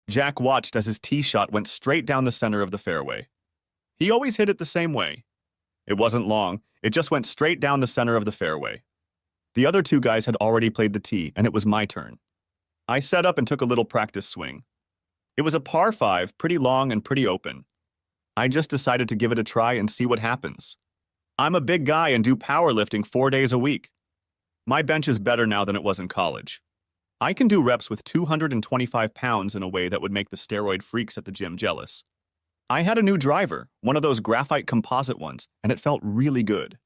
Jack watched as his tee shot went straight down the center of the fairway. He always hit it the same way. It wasn't long, it just went straight down the center of the fairway. The other two guys had already played the tee, and it was my turn. I set up and took a little practice swing. It was a par 5, pretty long and pretty open. I just decided to give it a try and see what happens. I'm a big guy and do powerlifting 4 days a week. My bench is better now than it was in college. I can do reps with 225 pounds in a way that would make the steroid freaks at the gym jealous. I had a new driver, one of those graphite composite ones, and it felt really good.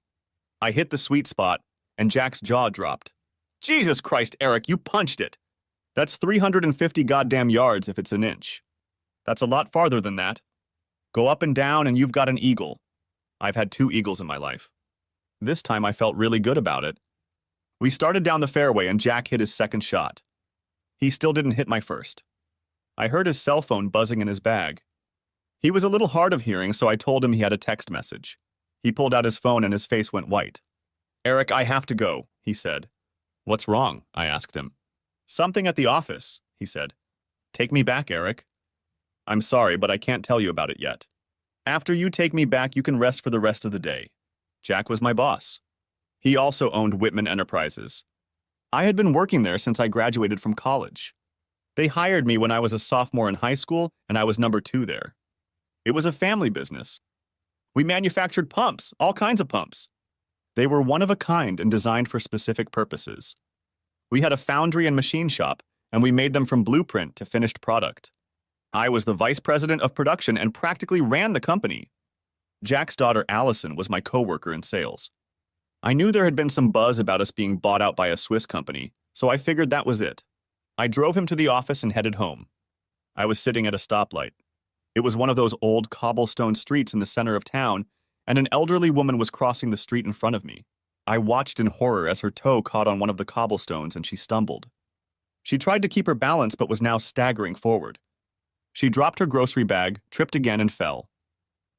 I hit the sweet spot, and Jack's jaw dropped. Jesus Christ, Eric, you punched it! That's 350 goddamn yards if it's an inch. That's a lot farther than that. Go up and down and you've got an eagle. I've had 2 eagles in my life. This time I felt really good about it. We started down the fairway and Jack hit his second shot. He still didn't hit my first. I heard his cell phone buzzing in his bag. He was a little hard of hearing, so I told him he had a text message. He pulled out his phone and his face went white. Eric, I have to go, he said. What's wrong? I asked him. Something at the office, he said. Take me back, Eric. I'm sorry, but I can't tell you about it yet. After you take me back, you can rest for the rest of the day. Jack was my boss. He also owned Whitman Enterprises. I had been working there since I graduated from college. They hired me when I was a sophomore in high school, and I was number 2 there. It was a family business. We manufactured pumps, all kinds of pumps. They were one of a kind and designed for specific purposes. We had a foundry and machine shop, and we made them from blueprint to finished product. I was the vice president of production and practically ran the company. Jack's daughter Allison was my coworker in sales. I knew there had been some buzz about us being bought out by a Swiss company, so I figured that was it. I drove him to the office and headed home. I was sitting at a stoplight. It was one of those old cobblestone streets in the center of town, and an elderly woman was crossing the street in front of me. I watched in horror as her toe caught on one of the cobblestones and she stumbled. She tried to keep her balance but was now staggering forward. She dropped her grocery bag, tripped again, and fell.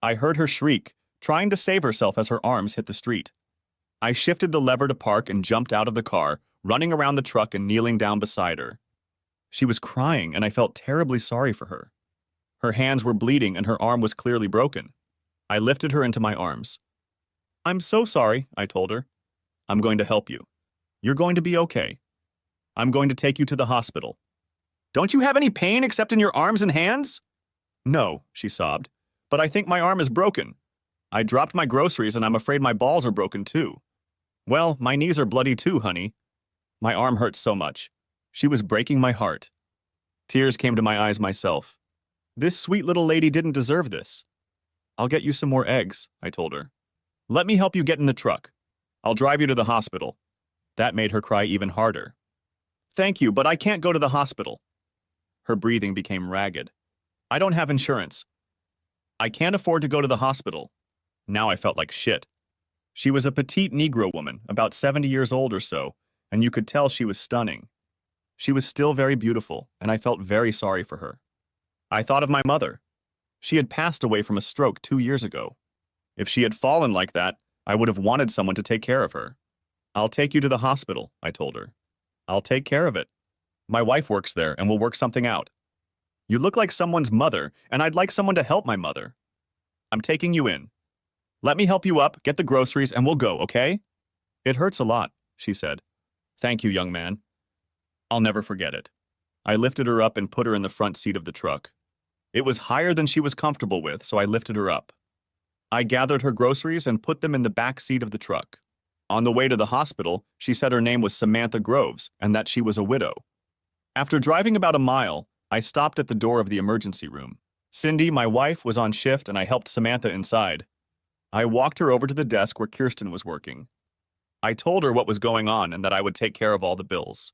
I heard her shriek, trying to save herself as her arms hit the street. I shifted the lever to park and jumped out of the car, running around the truck and kneeling down beside her. She was crying, and I felt terribly sorry for her. Her hands were bleeding and her arm was clearly broken. I lifted her into my arms. I'm so sorry, I told her. I'm going to help you. You're going to be okay. I'm going to take you to the hospital. Don't you have any pain except in your arms and hands? No, she sobbed, but I think my arm is broken. I dropped my groceries and I'm afraid my balls are broken too. Well, my knees are bloody too, honey. My arm hurts so much. She was breaking my heart. Tears came to my eyes myself. This sweet little lady didn't deserve this. I'll get you some more eggs, I told her. Let me help you get in the truck. I'll drive you to the hospital. That made her cry even harder. Thank you, but I can't go to the hospital. Her breathing became ragged. I don't have insurance. I can't afford to go to the hospital. Now I felt like shit. She was a petite Negro woman, about 70 years old or so, and you could tell she was stunning. She was still very beautiful, and I felt very sorry for her. I thought of my mother. She had passed away from a stroke 2 years ago. If she had fallen like that, I would have wanted someone to take care of her. I'll take you to the hospital, I told her. I'll take care of it. My wife works there, and we'll work something out. You look like someone's mother, and I'd like someone to help my mother. I'm taking you in. Let me help you up, get the groceries, and we'll go, okay? It hurts a lot, she said. Thank you, young man. I'll never forget it. I lifted her up and put her in the front seat of the truck. It was higher than she was comfortable with, so I lifted her up. I gathered her groceries and put them in the back seat of the truck. On the way to the hospital, she said her name was Samantha Groves and that she was a widow. After driving about a mile, I stopped at the door of the emergency room. Cindy, my wife, was on shift and I helped Samantha inside. I walked her over to the desk where Kirsten was working. I told her what was going on and that I would take care of all the bills.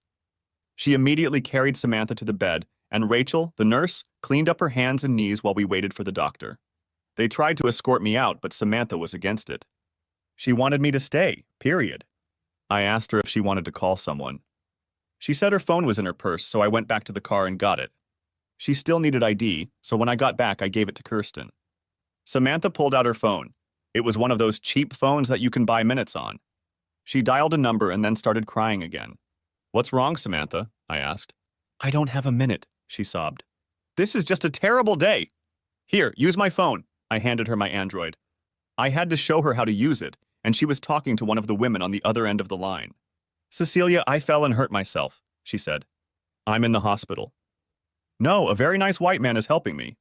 She immediately carried Samantha to the bed, and Rachel, the nurse, cleaned up her hands and knees while we waited for the doctor. They tried to escort me out, but Samantha was against it. She wanted me to stay, period. I asked her if she wanted to call someone. She said her phone was in her purse, so I went back to the car and got it. She still needed ID, so when I got back, I gave it to Kirsten. Samantha pulled out her phone. It was one of those cheap phones that you can buy minutes on. She dialed a number and then started crying again. What's wrong, Samantha? I asked. I don't have a minute, she sobbed. This is just a terrible day. Here, use my phone. I handed her my Android. I had to show her how to use it, and she was talking to one of the women on the other end of the line. Cecilia, I fell and hurt myself, she said. I'm in the hospital. No, a very nice white man is helping me.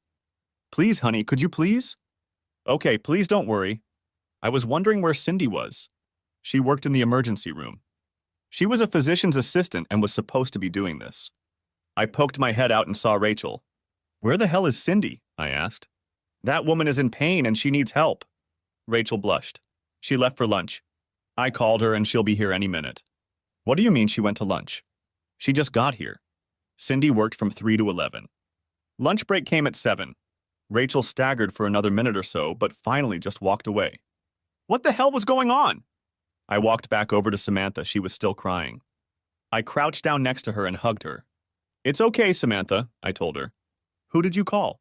Please, honey, could you please? Okay, please don't worry. I was wondering where Cindy was. She worked in the emergency room. She was a physician's assistant and was supposed to be doing this. I poked my head out and saw Rachel. Where the hell is Cindy? I asked. That woman is in pain and she needs help. Rachel blushed. She left for lunch. I called her and she'll be here any minute. What do you mean she went to lunch? She just got here. Cindy worked from 3 to 11. Lunch break came at 7. Rachel staggered for another minute or so, but finally just walked away. What the hell was going on? I walked back over to Samantha. She was still crying. I crouched down next to her and hugged her. It's okay, Samantha, I told her. Who did you call?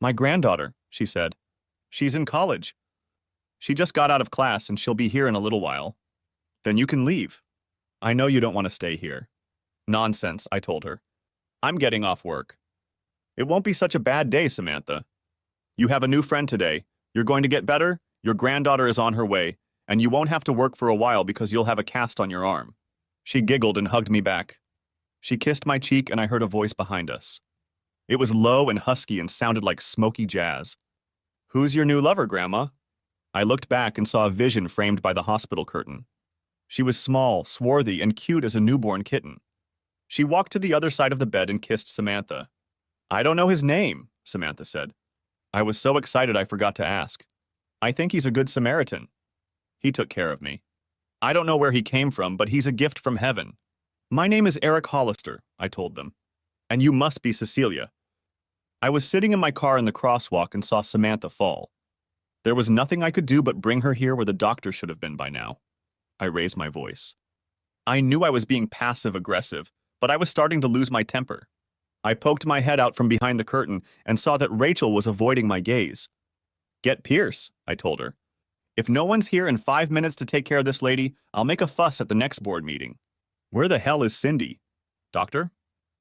My granddaughter, she said. She's in college. She just got out of class and she'll be here in a little while. Then you can leave. I know you don't want to stay here. Nonsense, I told her. I'm getting off work. It won't be such a bad day, Samantha. You have a new friend today. You're going to get better. Your granddaughter is on her way, and you won't have to work for a while because you'll have a cast on your arm. She giggled and hugged me back. She kissed my cheek and I heard a voice behind us. It was low and husky and sounded like smoky jazz. Who's your new lover, Grandma? I looked back and saw a vision framed by the hospital curtain. She was small, swarthy, and cute as a newborn kitten. She walked to the other side of the bed and kissed Samantha. I don't know his name, Samantha said. I was so excited I forgot to ask. I think he's a good Samaritan. He took care of me. I don't know where he came from, but he's a gift from heaven. My name is Eric Hollister, I told them. And you must be Cecilia. I was sitting in my car in the crosswalk and saw Samantha fall. There was nothing I could do but bring her here where the doctor should have been by now. I raised my voice. I knew I was being passive-aggressive, but I was starting to lose my temper. I poked my head out from behind the curtain and saw that Rachel was avoiding my gaze. Get Pierce, I told her. If no one's here in 5 minutes to take care of this lady, I'll make a fuss at the next board meeting. Where the hell is Cindy? Doctor?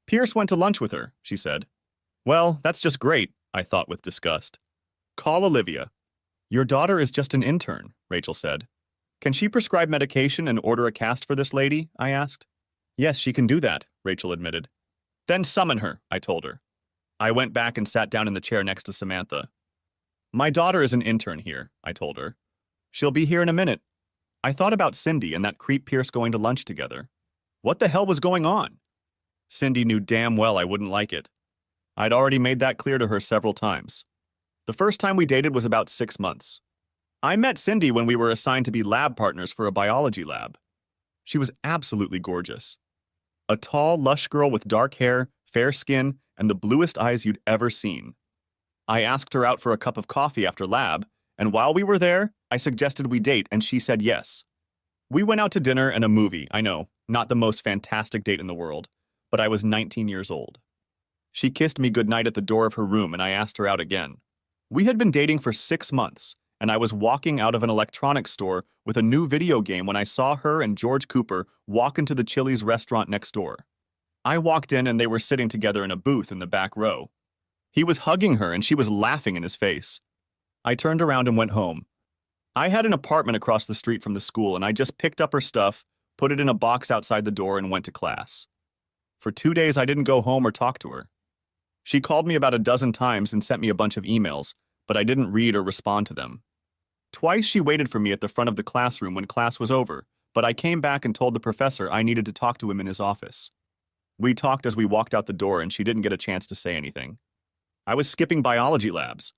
Pierce went to lunch with her, she said. Well, that's just great, I thought with disgust. Call Olivia. Your daughter is just an intern, Rachel said. Can she prescribe medication and order a cast for this lady? I asked. Yes, she can do that, Rachel admitted. Then summon her, I told her. I went back and sat down in the chair next to Samantha. My daughter is an intern here, I told her. She'll be here in a minute. I thought about Cindy and that creep Pierce going to lunch together. What the hell was going on? Cindy knew damn well I wouldn't like it. I'd already made that clear to her several times. The first time we dated was about 6 months. I met Cindy when we were assigned to be lab partners for a biology lab. She was absolutely gorgeous. A tall, lush girl with dark hair, fair skin, and the bluest eyes you'd ever seen. I asked her out for a cup of coffee after lab, and while we were there, I suggested we date, and she said yes. We went out to dinner and a movie, I know, not the most fantastic date in the world, but I was 19 years old. She kissed me goodnight at the door of her room, and I asked her out again. We had been dating for 6 months, and I was walking out of an electronics store with a new video game when I saw her and George Cooper walk into the Chili's restaurant next door. I walked in and they were sitting together in a booth in the back row. He was hugging her and she was laughing in his face. I turned around and went home. I had an apartment across the street from the school and I just picked up her stuff, put it in a box outside the door and went to class. For 2 days I didn't go home or talk to her. She called me about a dozen times and sent me a bunch of emails, but I didn't read or respond to them. Twice she waited for me at the front of the classroom when class was over, but I came back and told the professor I needed to talk to him in his office. We talked as we walked out the door and she didn't get a chance to say anything. I was skipping biology labs.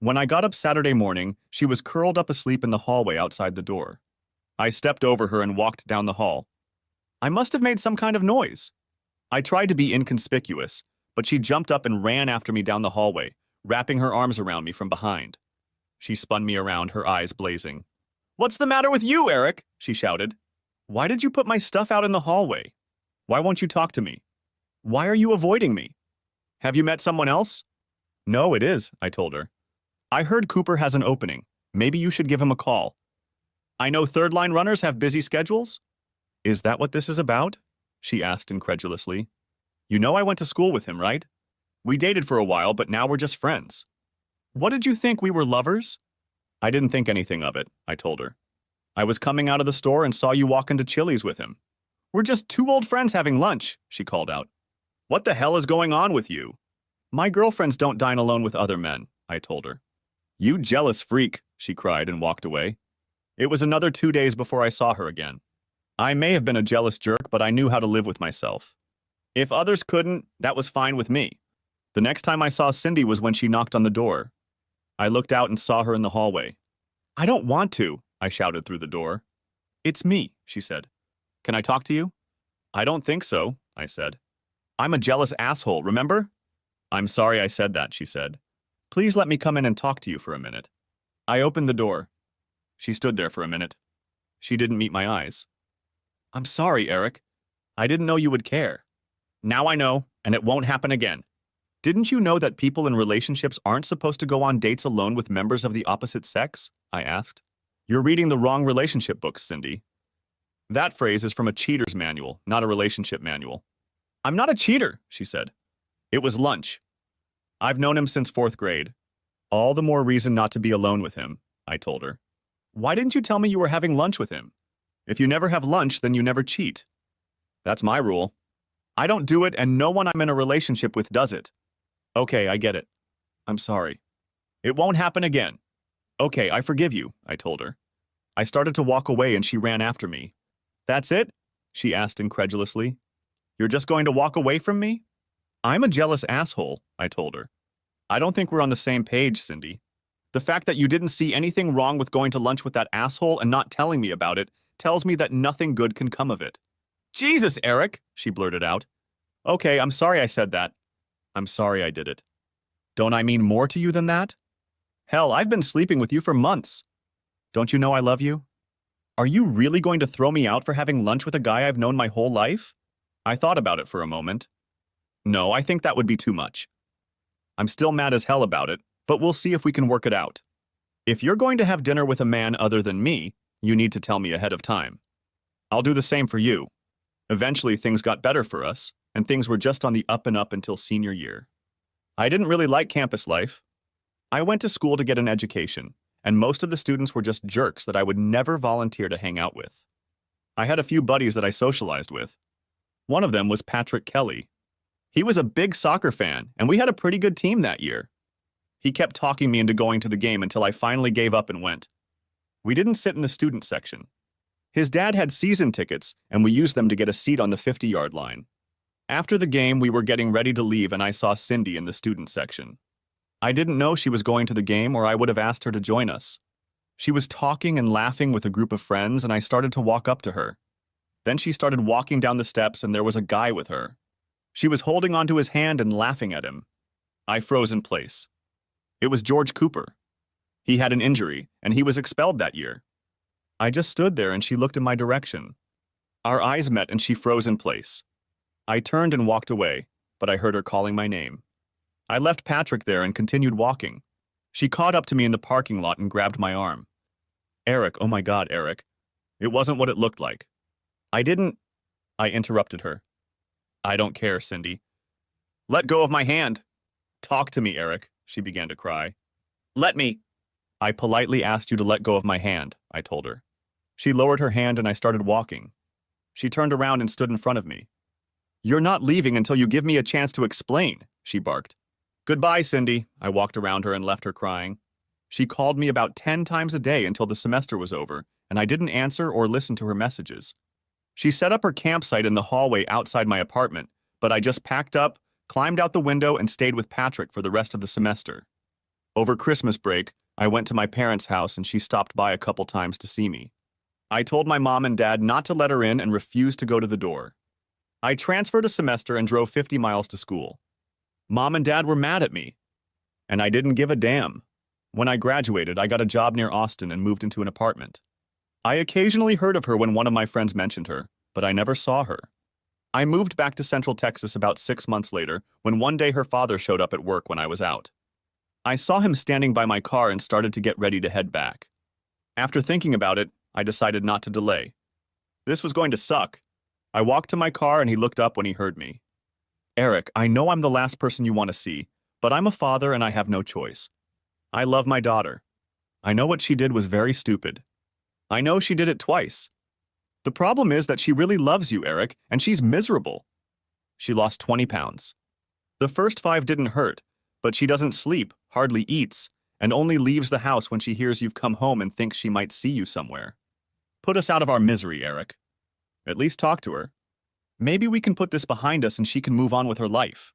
When I got up Saturday morning, she was curled up asleep in the hallway outside the door. I stepped over her and walked down the hall. I must have made some kind of noise. I tried to be inconspicuous, but she jumped up and ran after me down the hallway, wrapping her arms around me from behind. She spun me around, her eyes blazing. What's the matter with you, Eric? She shouted. Why did you put my stuff out in the hallway? Why won't you talk to me? Why are you avoiding me? Have you met someone else? No, it is, I told her. I heard Cooper has an opening. Maybe you should give him a call. I know third-line runners have busy schedules. Is that what this is about? She asked incredulously. You know I went to school with him, right? We dated for a while, but now we're just friends. What did you think, we were lovers? I didn't think anything of it, I told her. I was coming out of the store and saw you walk into Chili's with him. We're just two old friends having lunch, she called out. What the hell is going on with you? My girlfriends don't dine alone with other men, I told her. You jealous freak, she cried and walked away. It was another 2 days before I saw her again. I may have been a jealous jerk, but I knew how to live with myself. If others couldn't, that was fine with me. The next time I saw Cindy was when she knocked on the door. I looked out and saw her in the hallway. I don't want to, I shouted through the door. It's me, she said. Can I talk to you? I don't think so, I said. I'm a jealous asshole, remember? I'm sorry I said that, she said. Please let me come in and talk to you for a minute. I opened the door. She stood there for a minute. She didn't meet my eyes. I'm sorry, Eric. I didn't know you would care. Now I know, and it won't happen again. Didn't you know that people in relationships aren't supposed to go on dates alone with members of the opposite sex? I asked. You're reading the wrong relationship books, Cindy. That phrase is from a cheater's manual, not a relationship manual. I'm not a cheater, she said. It was lunch. I've known him since 4th grade. All the more reason not to be alone with him, I told her. Why didn't you tell me you were having lunch with him? If you never have lunch, then you never cheat. That's my rule. I don't do it, and no one I'm in a relationship with does it. Okay, I get it. I'm sorry. It won't happen again. Okay, I forgive you, I told her. I started to walk away and she ran after me. That's it? She asked incredulously. You're just going to walk away from me? I'm a jealous asshole, I told her. I don't think we're on the same page, Cindy. The fact that you didn't see anything wrong with going to lunch with that asshole and not telling me about it tells me that nothing good can come of it. Jesus, Eric, she blurted out. Okay, I'm sorry I said that. I'm sorry I did it. Don't I mean more to you than that? Hell, I've been sleeping with you for months. Don't you know I love you? Are you really going to throw me out for having lunch with a guy I've known my whole life? I thought about it for a moment. No, I think that would be too much. I'm still mad as hell about it, but we'll see if we can work it out. If you're going to have dinner with a man other than me, you need to tell me ahead of time. I'll do the same for you. Eventually, things got better for us, and things were just on the up and up until senior year. I didn't really like campus life. I went to school to get an education, and most of the students were just jerks that I would never volunteer to hang out with. I had a few buddies that I socialized with. One of them was Patrick Kelly. He was a big soccer fan, and we had a pretty good team that year. He kept talking me into going to the game until I finally gave up and went. We didn't sit in the student section. His dad had season tickets, and we used them to get a seat on the 50-yard line. After the game, we were getting ready to leave, and I saw Cindy in the student section. I didn't know she was going to the game, or I would have asked her to join us. She was talking and laughing with a group of friends, and I started to walk up to her. Then she started walking down the steps, and there was a guy with her. She was holding onto his hand and laughing at him. I froze in place. It was George Cooper. He had an injury, and he was expelled that year. I just stood there, and she looked in my direction. Our eyes met, and she froze in place. I turned and walked away, but I heard her calling my name. I left Patrick there and continued walking. She caught up to me in the parking lot and grabbed my arm. Eric, oh my God, Eric. It wasn't what it looked like. I interrupted her. I don't care, Cindy. Let go of my hand. Talk to me, Eric, she began to cry. Let me. I politely asked you to let go of my hand, I told her. She lowered her hand and I started walking. She turned around and stood in front of me. You're not leaving until you give me a chance to explain, she barked. Goodbye, Cindy. I walked around her and left her crying. She called me about 10 times a day until the semester was over, and I didn't answer or listen to her messages. She set up her campsite in the hallway outside my apartment, but I just packed up, climbed out the window, and stayed with Patrick for the rest of the semester. Over Christmas break, I went to my parents' house and she stopped by a couple times to see me. I told my mom and dad not to let her in and refused to go to the door. I transferred a semester and drove 50 miles to school. Mom and Dad were mad at me, and I didn't give a damn. When I graduated, I got a job near Austin and moved into an apartment. I occasionally heard of her when one of my friends mentioned her, but I never saw her. I moved back to Central Texas about 6 months later when one day her father showed up at work when I was out. I saw him standing by my car and started to get ready to head back. After thinking about it, I decided not to delay. This was going to suck. I walked to my car and he looked up when he heard me. Eric, I know I'm the last person you want to see, but I'm a father and I have no choice. I love my daughter. I know what she did was very stupid. I know she did it twice. The problem is that she really loves you, Eric, and she's miserable. She lost 20 pounds. The first 5 didn't hurt, but she doesn't sleep, hardly eats, and only leaves the house when she hears you've come home and thinks she might see you somewhere. Put us out of our misery, Eric. At least talk to her. Maybe we can put this behind us and she can move on with her life.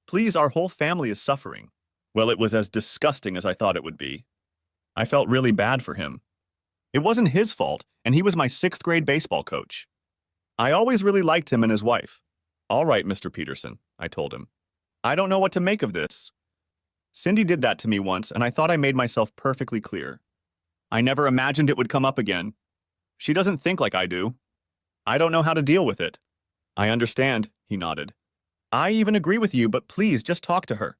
Please, our whole family is suffering. Well, it was as disgusting as I thought it would be. I felt really bad for him. It wasn't his fault, and he was my 6th grade baseball coach. I always really liked him and his wife. All right, Mr. Peterson, I told him. I don't know what to make of this. Cindy did that to me once, and I thought I made myself perfectly clear. I never imagined it would come up again. She doesn't think like I do. I don't know how to deal with it. I understand, he nodded. I even agree with you, but please just talk to her.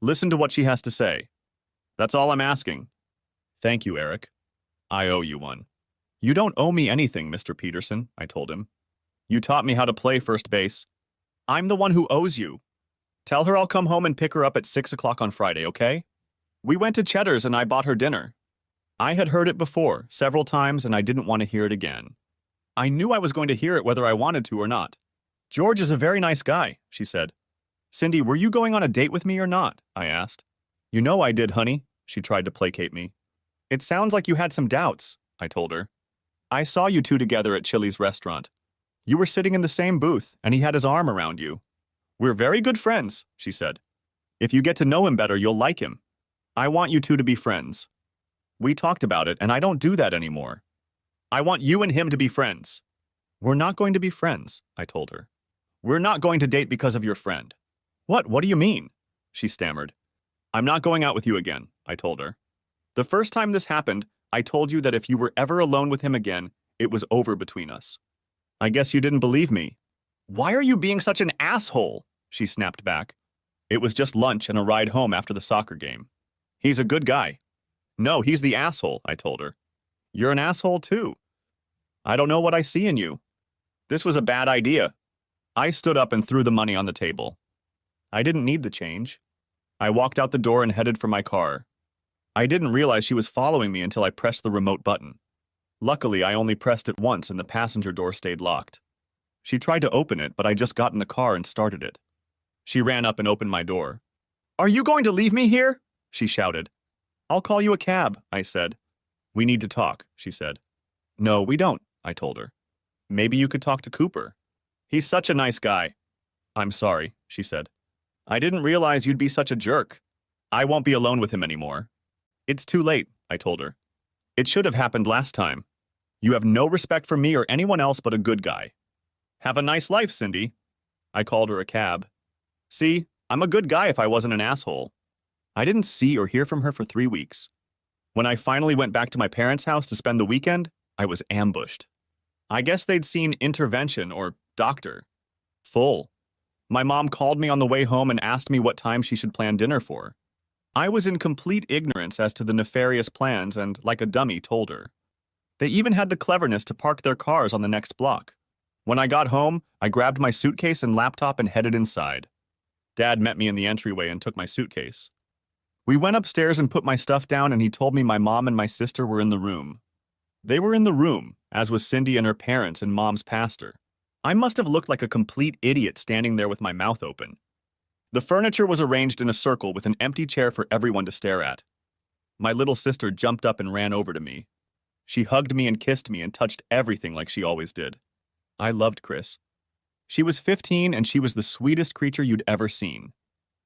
Listen to what she has to say. That's all I'm asking. Thank you, Eric. I owe you one. You don't owe me anything, Mr. Peterson, I told him. You taught me how to play first base. I'm the one who owes you. Tell her I'll come home and pick her up at 6 o'clock on Friday, okay? We went to Cheddar's and I bought her dinner. I had heard it before, several times, and I didn't want to hear it again. I knew I was going to hear it whether I wanted to or not. George is a very nice guy, she said. Cindy, were you going on a date with me or not? I asked. You know I did, honey, she tried to placate me. It sounds like you had some doubts, I told her. I saw you two together at Chili's restaurant. You were sitting in the same booth, and he had his arm around you. We're very good friends, she said. If you get to know him better, you'll like him. I want you two to be friends. We talked about it, and I don't do that anymore. I want you and him to be friends. We're not going to be friends, I told her. We're not going to date because of your friend. What do you mean? She stammered. I'm not going out with you again, I told her. The first time this happened, I told you that if you were ever alone with him again, it was over between us. I guess you didn't believe me. Why are you being such an asshole? She snapped back. It was just lunch and a ride home after the soccer game. He's a good guy. No, he's the asshole, I told her. You're an asshole too. I don't know what I see in you. This was a bad idea. I stood up and threw the money on the table. I didn't need the change. I walked out the door and headed for my car. I didn't realize she was following me until I pressed the remote button. Luckily, I only pressed it once and the passenger door stayed locked. She tried to open it, but I just got in the car and started it. She ran up and opened my door. Are you going to leave me here? She shouted. I'll call you a cab, I said. We need to talk, she said. No, we don't, I told her. Maybe you could talk to Cooper. He's such a nice guy. I'm sorry, she said. I didn't realize you'd be such a jerk. I won't be alone with him anymore. It's too late, I told her. It should have happened last time. You have no respect for me or anyone else but a good guy. Have a nice life, Cindy. I called her a cab. See, I'm a good guy if I wasn't an asshole. I didn't see or hear from her for 3 weeks. When I finally went back to my parents' house to spend the weekend, I was ambushed. I guess they'd seen intervention or doctor. Full. My mom called me on the way home and asked me what time she should plan dinner for. I was in complete ignorance as to the nefarious plans and, like a dummy, told her. They even had the cleverness to park their cars on the next block. When I got home, I grabbed my suitcase and laptop and headed inside. Dad met me in the entryway and took my suitcase. We went upstairs and put my stuff down, and he told me my mom and my sister were in the room. They were in the room, as was Cindy and her parents and Mom's pastor. I must have looked like a complete idiot standing there with my mouth open. The furniture was arranged in a circle with an empty chair for everyone to stare at. My little sister jumped up and ran over to me. She hugged me and kissed me and touched everything like she always did. I loved Chris. She was 15 and she was the sweetest creature you'd ever seen.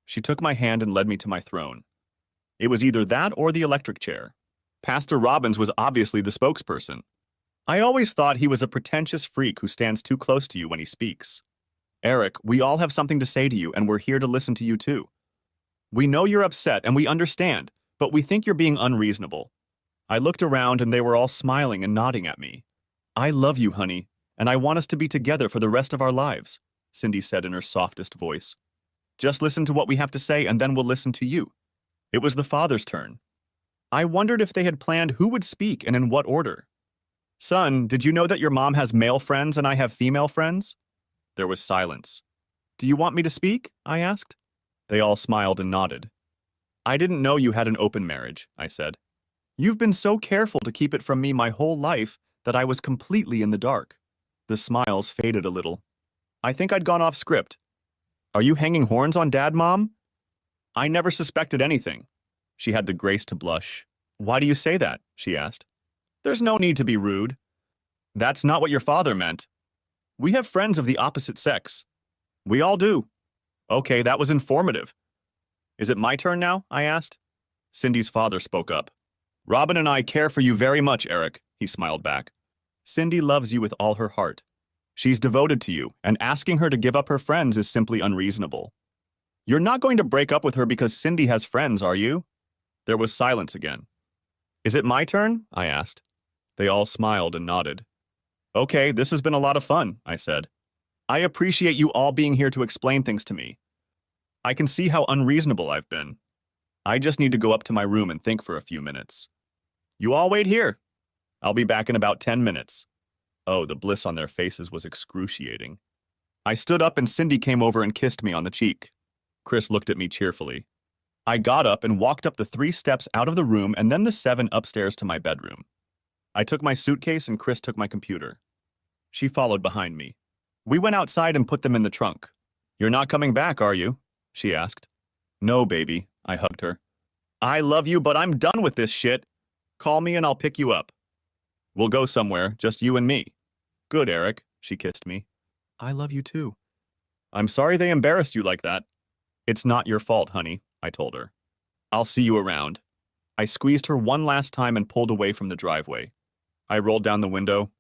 She took my hand and led me to my throne. It was either that or the electric chair. Pastor Robbins was obviously the spokesperson. I always thought he was a pretentious freak who stands too close to you when he speaks. Eric, we all have something to say to you, and we're here to listen to you too. We know you're upset, and we understand, but we think you're being unreasonable. I looked around, and they were all smiling and nodding at me. I love you, honey, and I want us to be together for the rest of our lives, Cindy said in her softest voice. Just listen to what we have to say, and then we'll listen to you. It was the father's turn. I wondered if they had planned who would speak and in what order. Son, did you know that your mom has male friends and I have female friends? There was silence. Do you want me to speak? I asked. They all smiled and nodded. I didn't know you had an open marriage, I said. You've been so careful to keep it from me my whole life that I was completely in the dark. The smiles faded a little. I think I'd gone off script. Are you hanging horns on Dad, Mom? I never suspected anything. She had the grace to blush. Why do you say that? She asked. There's no need to be rude. That's not what your father meant. We have friends of the opposite sex. We all do. Okay, that was informative. Is it my turn now? I asked. Cindy's father spoke up. Robin and I care for you very much, Eric, he smiled back. Cindy loves you with all her heart. She's devoted to you, and asking her to give up her friends is simply unreasonable. You're not going to break up with her because Cindy has friends, are you? There was silence again. Is it my turn? I asked. They all smiled and nodded. Okay, this has been a lot of fun, I said. I appreciate you all being here to explain things to me. I can see how unreasonable I've been. I just need to go up to my room and think for a few minutes. You all wait here. I'll be back in about 10 minutes. Oh, the bliss on their faces was excruciating. I stood up and Cindy came over and kissed me on the cheek. Chris looked at me cheerfully. I got up and walked up the 3 steps out of the room and then the 7 upstairs to my bedroom. I took my suitcase and Chris took my computer. She followed behind me. We went outside and put them in the trunk. You're not coming back, are you? She asked. No, baby, I hugged her. I love you, but I'm done with this shit. Call me and I'll pick you up. We'll go somewhere, just you and me. Good, Eric, she kissed me. I love you too. I'm sorry they embarrassed you like that. It's not your fault, honey, I told her. I'll see you around. I squeezed her one last time and pulled away from the driveway. I rolled down the window.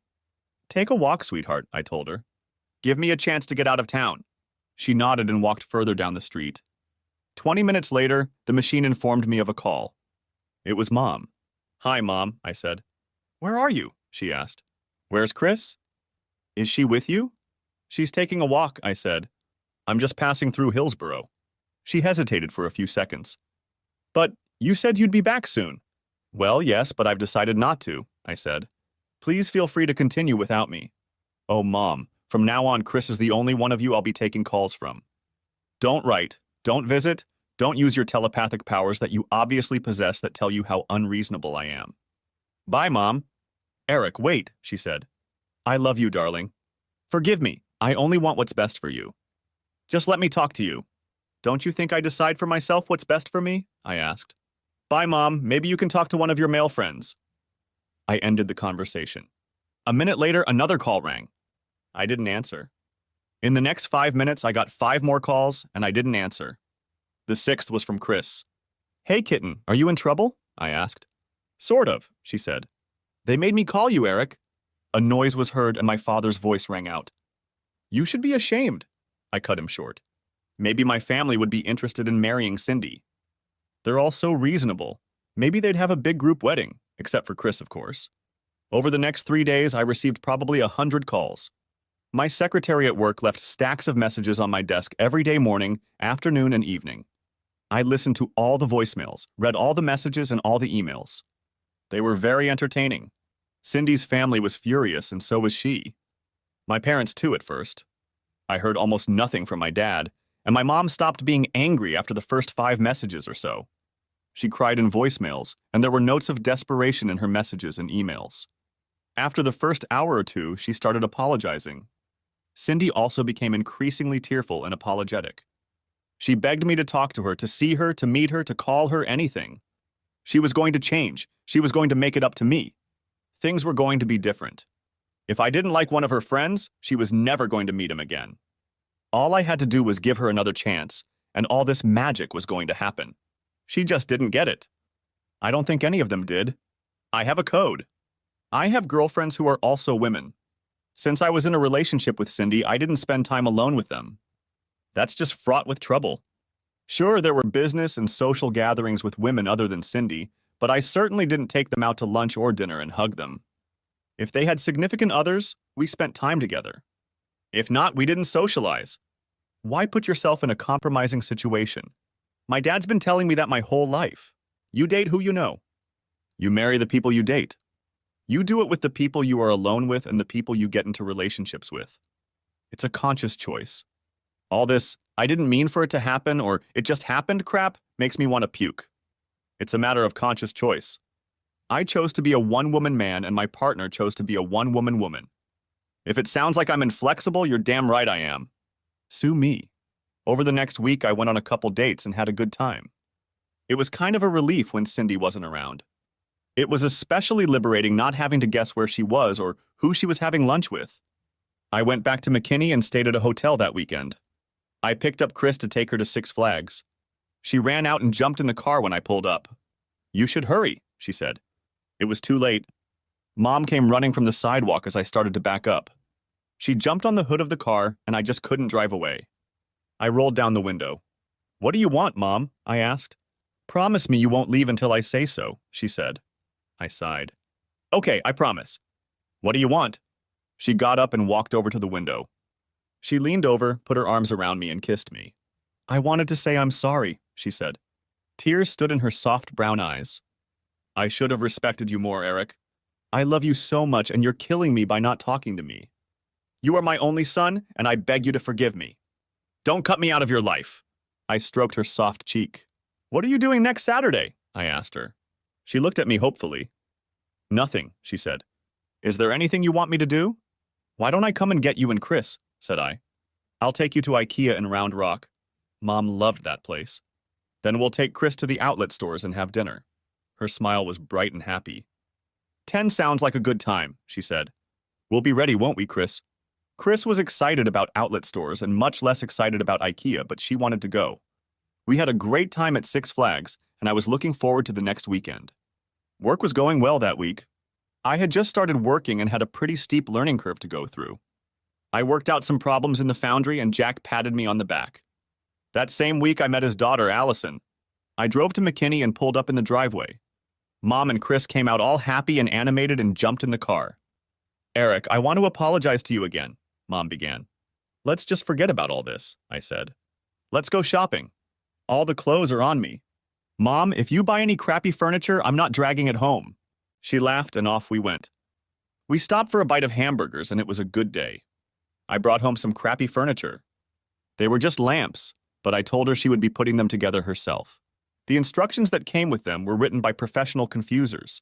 Take a walk, sweetheart, I told her. Give me a chance to get out of town. She nodded and walked further down the street. 20 minutes later, the machine informed me of a call. It was Mom. Hi, Mom, I said. Where are you? She asked. Where's Chris? Is she with you? She's taking a walk, I said. I'm just passing through Hillsborough. She hesitated for a few seconds. But you said you'd be back soon. Well, yes, but I've decided not to, I said. Please feel free to continue without me. Oh, Mom, from now on, Chris is the only one of you I'll be taking calls from. Don't write, don't visit, don't use your telepathic powers that you obviously possess that tell you how unreasonable I am. Bye, Mom. Eric, wait, she said. I love you, darling. Forgive me, I only want what's best for you. Just let me talk to you. Don't you think I decide for myself what's best for me? I asked. Bye, Mom. Maybe you can talk to one of your male friends. I ended the conversation. A minute later, another call rang. I didn't answer. In the next 5 minutes, I got 5 more calls, and I didn't answer. The 6th was from Chris. Hey, kitten, are you in trouble? I asked. Sort of, she said. They made me call you, Eric. A noise was heard, and my father's voice rang out. You should be ashamed. I cut him short. Maybe my family would be interested in marrying Cindy. They're all so reasonable. Maybe they'd have a big group wedding, except for Chris, of course. Over the next 3 days, I received probably 100 calls. My secretary at work left stacks of messages on my desk every day morning, afternoon, and evening. I listened to all the voicemails, read all the messages and all the emails. They were very entertaining. Cindy's family was furious, and so was she. My parents, too, at first. I heard almost nothing from my dad, and my mom stopped being angry after the first 5 messages or so. She cried in voicemails, and there were notes of desperation in her messages and emails. After the first hour or 2, she started apologizing. Cindy also became increasingly tearful and apologetic. She begged me to talk to her, to see her, to meet her, to call her, anything. She was going to change. She was going to make it up to me. Things were going to be different. If I didn't like one of her friends, she was never going to meet him again. All I had to do was give her another chance, and all this magic was going to happen. She just didn't get it. I don't think any of them did. I have a code. I have girlfriends who are also women. Since I was in a relationship with Cindy, I didn't spend time alone with them. That's just fraught with trouble. Sure, there were business and social gatherings with women other than Cindy, but I certainly didn't take them out to lunch or dinner and hug them. If they had significant others, we spent time together. If not, we didn't socialize. Why put yourself in a compromising situation? My dad's been telling me that my whole life. You date who you know. You marry the people you date. You do it with the people you are alone with and the people you get into relationships with. It's a conscious choice. All this, I didn't mean for it to happen or it just happened crap makes me want to puke. It's a matter of conscious choice. I chose to be a one-woman man and my partner chose to be a one-woman woman. If it sounds like I'm inflexible, you're damn right I am. Sue me. Over the next week, I went on a couple dates and had a good time. It was kind of a relief when Cindy wasn't around. It was especially liberating not having to guess where she was or who she was having lunch with. I went back to McKinney and stayed at a hotel that weekend. I picked up Chris to take her to Six Flags. She ran out and jumped in the car when I pulled up. "You should hurry," she said. It was too late. Mom came running from the sidewalk as I started to back up. She jumped on the hood of the car, and I just couldn't drive away. I rolled down the window. "What do you want, Mom?" I asked. "Promise me you won't leave until I say so," she said. I sighed. "Okay, I promise. What do you want?" She got up and walked over to the window. She leaned over, put her arms around me, and kissed me. "I wanted to say I'm sorry," she said. Tears stood in her soft brown eyes. "I should have respected you more, Eric. I love you so much, and you're killing me by not talking to me. You are my only son, and I beg you to forgive me. Don't cut me out of your life." I stroked her soft cheek. "What are you doing next Saturday?" I asked her. She looked at me hopefully. "Nothing," she said. "Is there anything you want me to do?" "Why don't I come and get you and Chris?" said I. "I'll take you to IKEA in Round Rock. Mom loved that place. Then we'll take Chris to the outlet stores and have dinner." Her smile was bright and happy. 10 sounds like a good time," she said. "We'll be ready, won't we, Chris?" Chris was excited about outlet stores and much less excited about IKEA, but she wanted to go. We had a great time at Six Flags, and I was looking forward to the next weekend. Work was going well that week. I had just started working and had a pretty steep learning curve to go through. I worked out some problems in the foundry, and Jack patted me on the back. That same week, I met his daughter, Allison. I drove to McKinney and pulled up in the driveway. Mom and Chris came out all happy and animated and jumped in the car. "Eric, I want to apologize to you again," Mom began. "Let's just forget about all this," I said. "Let's go shopping. All the clothes are on me. Mom, if you buy any crappy furniture, I'm not dragging it home." She laughed and off we went. We stopped for a bite of hamburgers and it was a good day. I brought home some crappy furniture. They were just lamps, but I told her she would be putting them together herself. The instructions that came with them were written by professional confusers.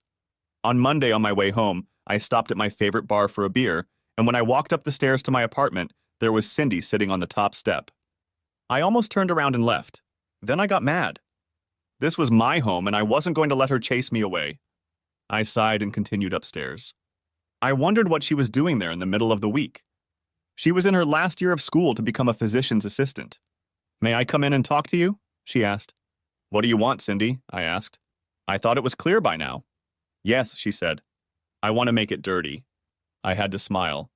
On Monday on my way home, I stopped at my favorite bar for a beer, and when I walked up the stairs to my apartment, there was Cindy sitting on the top step. I almost turned around and left. Then I got mad. This was my home, and I wasn't going to let her chase me away. I sighed and continued upstairs. I wondered what she was doing there in the middle of the week. She was in her last year of school to become a physician's assistant. "May I come in and talk to you?" she asked. "What do you want, Cindy?" I asked. "I thought it was clear by now." "Yes," she said. "I want to make it dirty." I had to smile.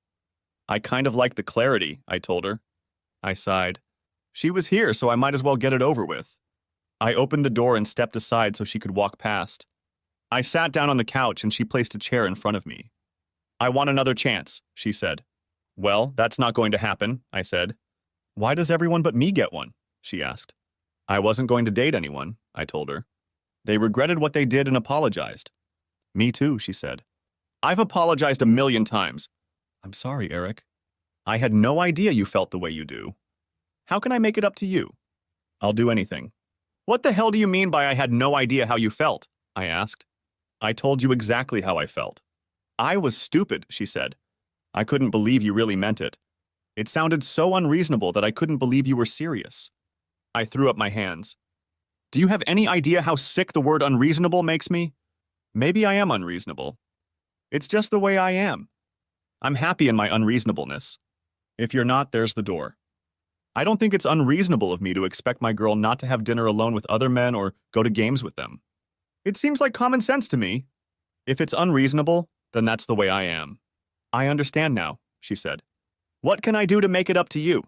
"I kind of like the clarity," I told her. I sighed. She was here, so I might as well get it over with. I opened the door and stepped aside so she could walk past. I sat down on the couch and she placed a chair in front of me. "I want another chance," she said. "Well, that's not going to happen," I said. "Why does everyone but me get one?" she asked. "I wasn't going to date anyone," I told her. "They regretted what they did and apologized." "Me too," she said. "I've apologized a million times." "I'm sorry, Eric. I had no idea you felt the way you do. How can I make it up to you?" "I'll do anything." "What the hell do you mean by I had no idea how you felt?" I asked. "I told you exactly how I felt." "I was stupid," she said. "I couldn't believe you really meant it. It sounded so unreasonable that I couldn't believe you were serious." I threw up my hands. "Do you have any idea how sick the word unreasonable makes me? Maybe I am unreasonable. It's just the way I am. I'm happy in my unreasonableness. If you're not, there's the door. I don't think it's unreasonable of me to expect my girl not to have dinner alone with other men or go to games with them. It seems like common sense to me. If it's unreasonable, then that's the way I am." "I understand now," she said. "What can I do to make it up to you?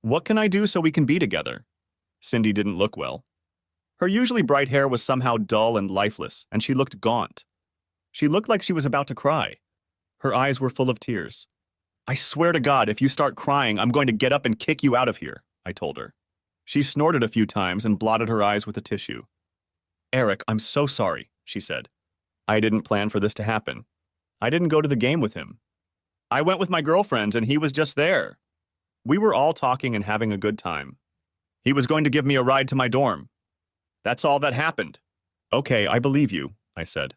What can I do so we can be together?" Cindy didn't look well. Her usually bright hair was somehow dull and lifeless, and she looked gaunt. She looked like she was about to cry. Her eyes were full of tears. "I swear to God, if you start crying, I'm going to get up and kick you out of here," I told her. She snorted a few times and blotted her eyes with a tissue. "Eric, I'm so sorry," she said. "I didn't plan for this to happen. I didn't go to the game with him. I went with my girlfriends and he was just there." We were all talking and having a good time. He was going to give me a ride to my dorm. That's all that happened. Okay, I believe you, I said.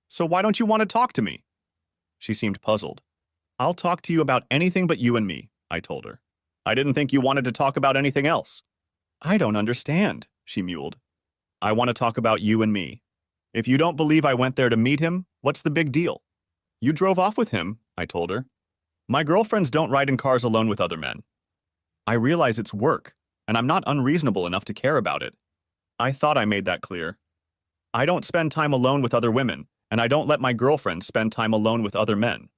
So why don't you want to talk to me? She seemed puzzled. I'll talk to you about anything but you and me, I told her. I didn't think you wanted to talk about anything else. I don't understand, she mewed. I want to talk about you and me. If you don't believe I went there to meet him, what's the big deal? You drove off with him, I told her. My girlfriends don't ride in cars alone with other men. I realize it's work, and I'm not unreasonable enough to care about it. I thought I made that clear. I don't spend time alone with other women, and I don't let my girlfriends spend time alone with other men.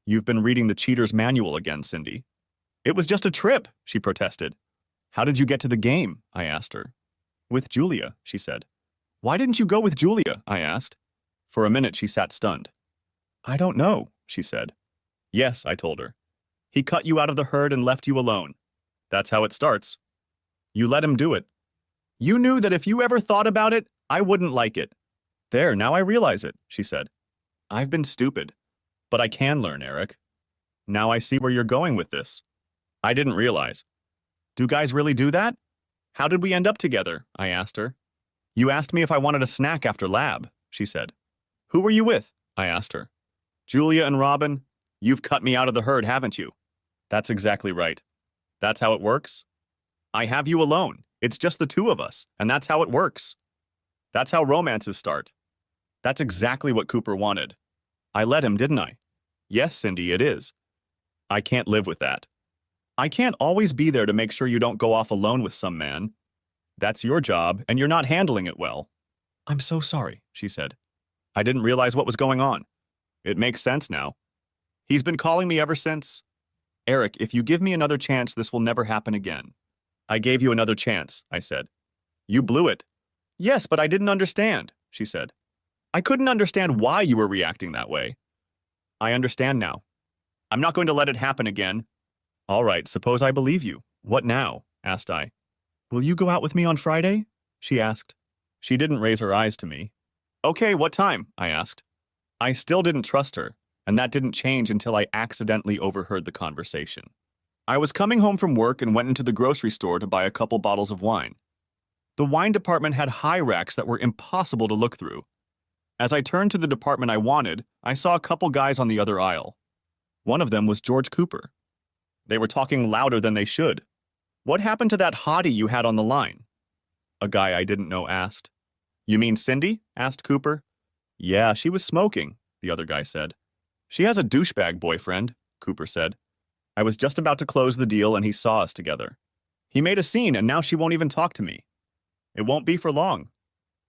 You've been reading the cheater's manual again, Cindy. It was just a trip, she protested. How did you get to the game? I asked her. With Julia, she said. Why didn't you go with Julia? I asked. For a minute, she sat stunned. I don't know, she said. Yes, I told her. He cut you out of the herd and left you alone. That's how it starts. You let him do it. You knew that if you ever thought about it, I wouldn't like it. There, now I realize it, she said. I've been stupid. But I can learn, Eric. Now I see where you're going with this. I didn't realize. Do guys really do that? How did we end up together? I asked her. You asked me if I wanted a snack after lab, she said. Who were you with? I asked her. Julia and Robin, you've cut me out of the herd, haven't you? That's exactly right. That's how it works? I have you alone. It's just the two of us, and that's how it works. That's how romances start. That's exactly what Cooper wanted. I let him, didn't I? Yes, Cindy, it is. I can't live with that. I can't always be there to make sure you don't go off alone with some man. That's your job, and you're not handling it well. I'm so sorry, she said. I didn't realize what was going on. It makes sense now. He's been calling me ever since. Eric, if you give me another chance, this will never happen again. I gave you another chance, I said. You blew it. Yes, but I didn't understand, she said. I couldn't understand why you were reacting that way. I understand now. I'm not going to let it happen again. All right, suppose I believe you. What now? Asked I. Will you go out with me on Friday? She asked. She didn't raise her eyes to me. Okay, what time? I asked. I still didn't trust her, and that didn't change until I accidentally overheard the conversation. I was coming home from work and went into the grocery store to buy a couple bottles of wine. The wine department had high racks that were impossible to look through. As I turned to the department I wanted, I saw a couple guys on the other aisle. One of them was George Cooper. They were talking louder than they should. What happened to that hottie you had on the line? A guy I didn't know asked. You mean Cindy? Asked Cooper. Yeah, she was smoking, the other guy said. She has a douchebag boyfriend, Cooper said. I was just about to close the deal and he saw us together. He made a scene and now she won't even talk to me. It won't be for long.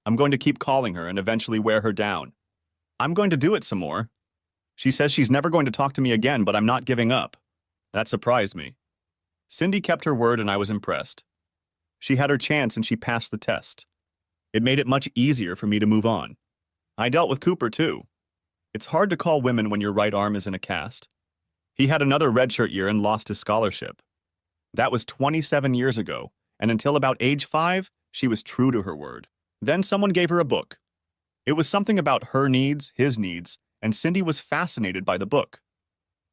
I'm going to keep calling her and eventually wear her down. I'm going to do it some more. She says she's never going to talk to me again, but I'm not giving up. That surprised me. Cindy kept her word and I was impressed. She had her chance and she passed the test. It made it much easier for me to move on. I dealt with Cooper too. It's hard to call women when your right arm is in a cast. He had another redshirt year and lost his scholarship. That was 27 years ago, and until about age 5, she was true to her word. Then someone gave her a book. It was something about her needs, his needs, and Cindy was fascinated by the book.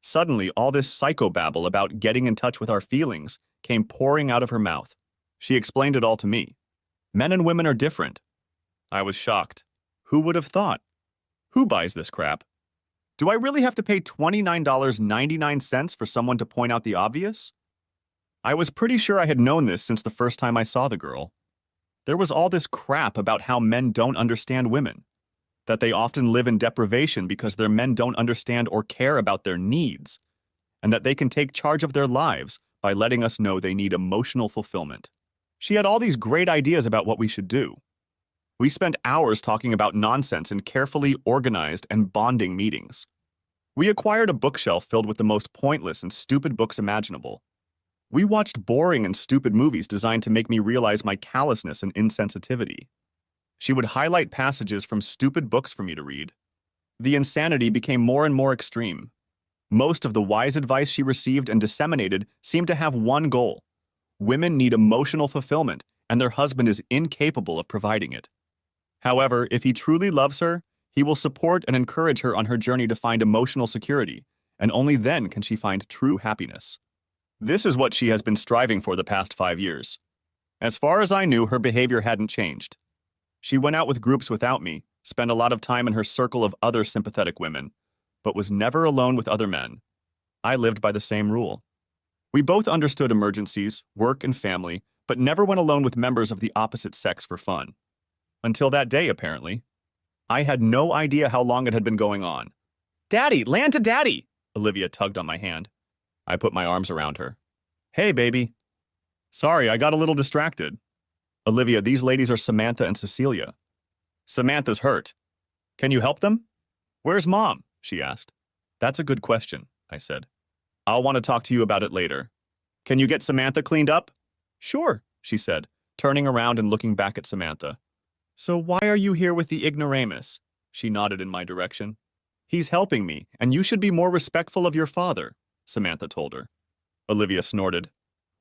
Suddenly, all this psychobabble about getting in touch with our feelings came pouring out of her mouth. She explained it all to me. Men and women are different. I was shocked. Who would have thought? Who buys this crap? Do I really have to pay $29.99 for someone to point out the obvious? I was pretty sure I had known this since the first time I saw the girl. There was all this crap about how men don't understand women, that they often live in deprivation because their men don't understand or care about their needs, and that they can take charge of their lives by letting us know they need emotional fulfillment. She had all these great ideas about what we should do. We spent hours talking about nonsense in carefully organized and bonding meetings. We acquired a bookshelf filled with the most pointless and stupid books imaginable. We watched boring and stupid movies designed to make me realize my callousness and insensitivity. She would highlight passages from stupid books for me to read. The insanity became more and more extreme. Most of the wise advice she received and disseminated seemed to have one goal. Women need emotional fulfillment, and their husband is incapable of providing it. However, if he truly loves her, he will support and encourage her on her journey to find emotional security, and only then can she find true happiness. This is what she has been striving for the past 5 years. As far as I knew, her behavior hadn't changed. She went out with groups without me, spent a lot of time in her circle of other sympathetic women, but was never alone with other men. I lived by the same rule. We both understood emergencies, work, and family, but never went alone with members of the opposite sex for fun. Until that day, apparently. I had no idea how long it had been going on. "Daddy, land to Daddy!" Olivia tugged on my hand. I put my arms around her. "Hey, baby." "Sorry, I got a little distracted." "Olivia, these ladies are Samantha and Cecilia." "Samantha's hurt. Can you help them?" "Where's Mom?" she asked. "That's a good question," I said. "I'll want to talk to you about it later. Can you get Samantha cleaned up?" "Sure," she said, turning around and looking back at Samantha. "So why are you here with the ignoramus?" She nodded in my direction. "He's helping me, and you should be more respectful of your father," Samantha told her. Olivia snorted.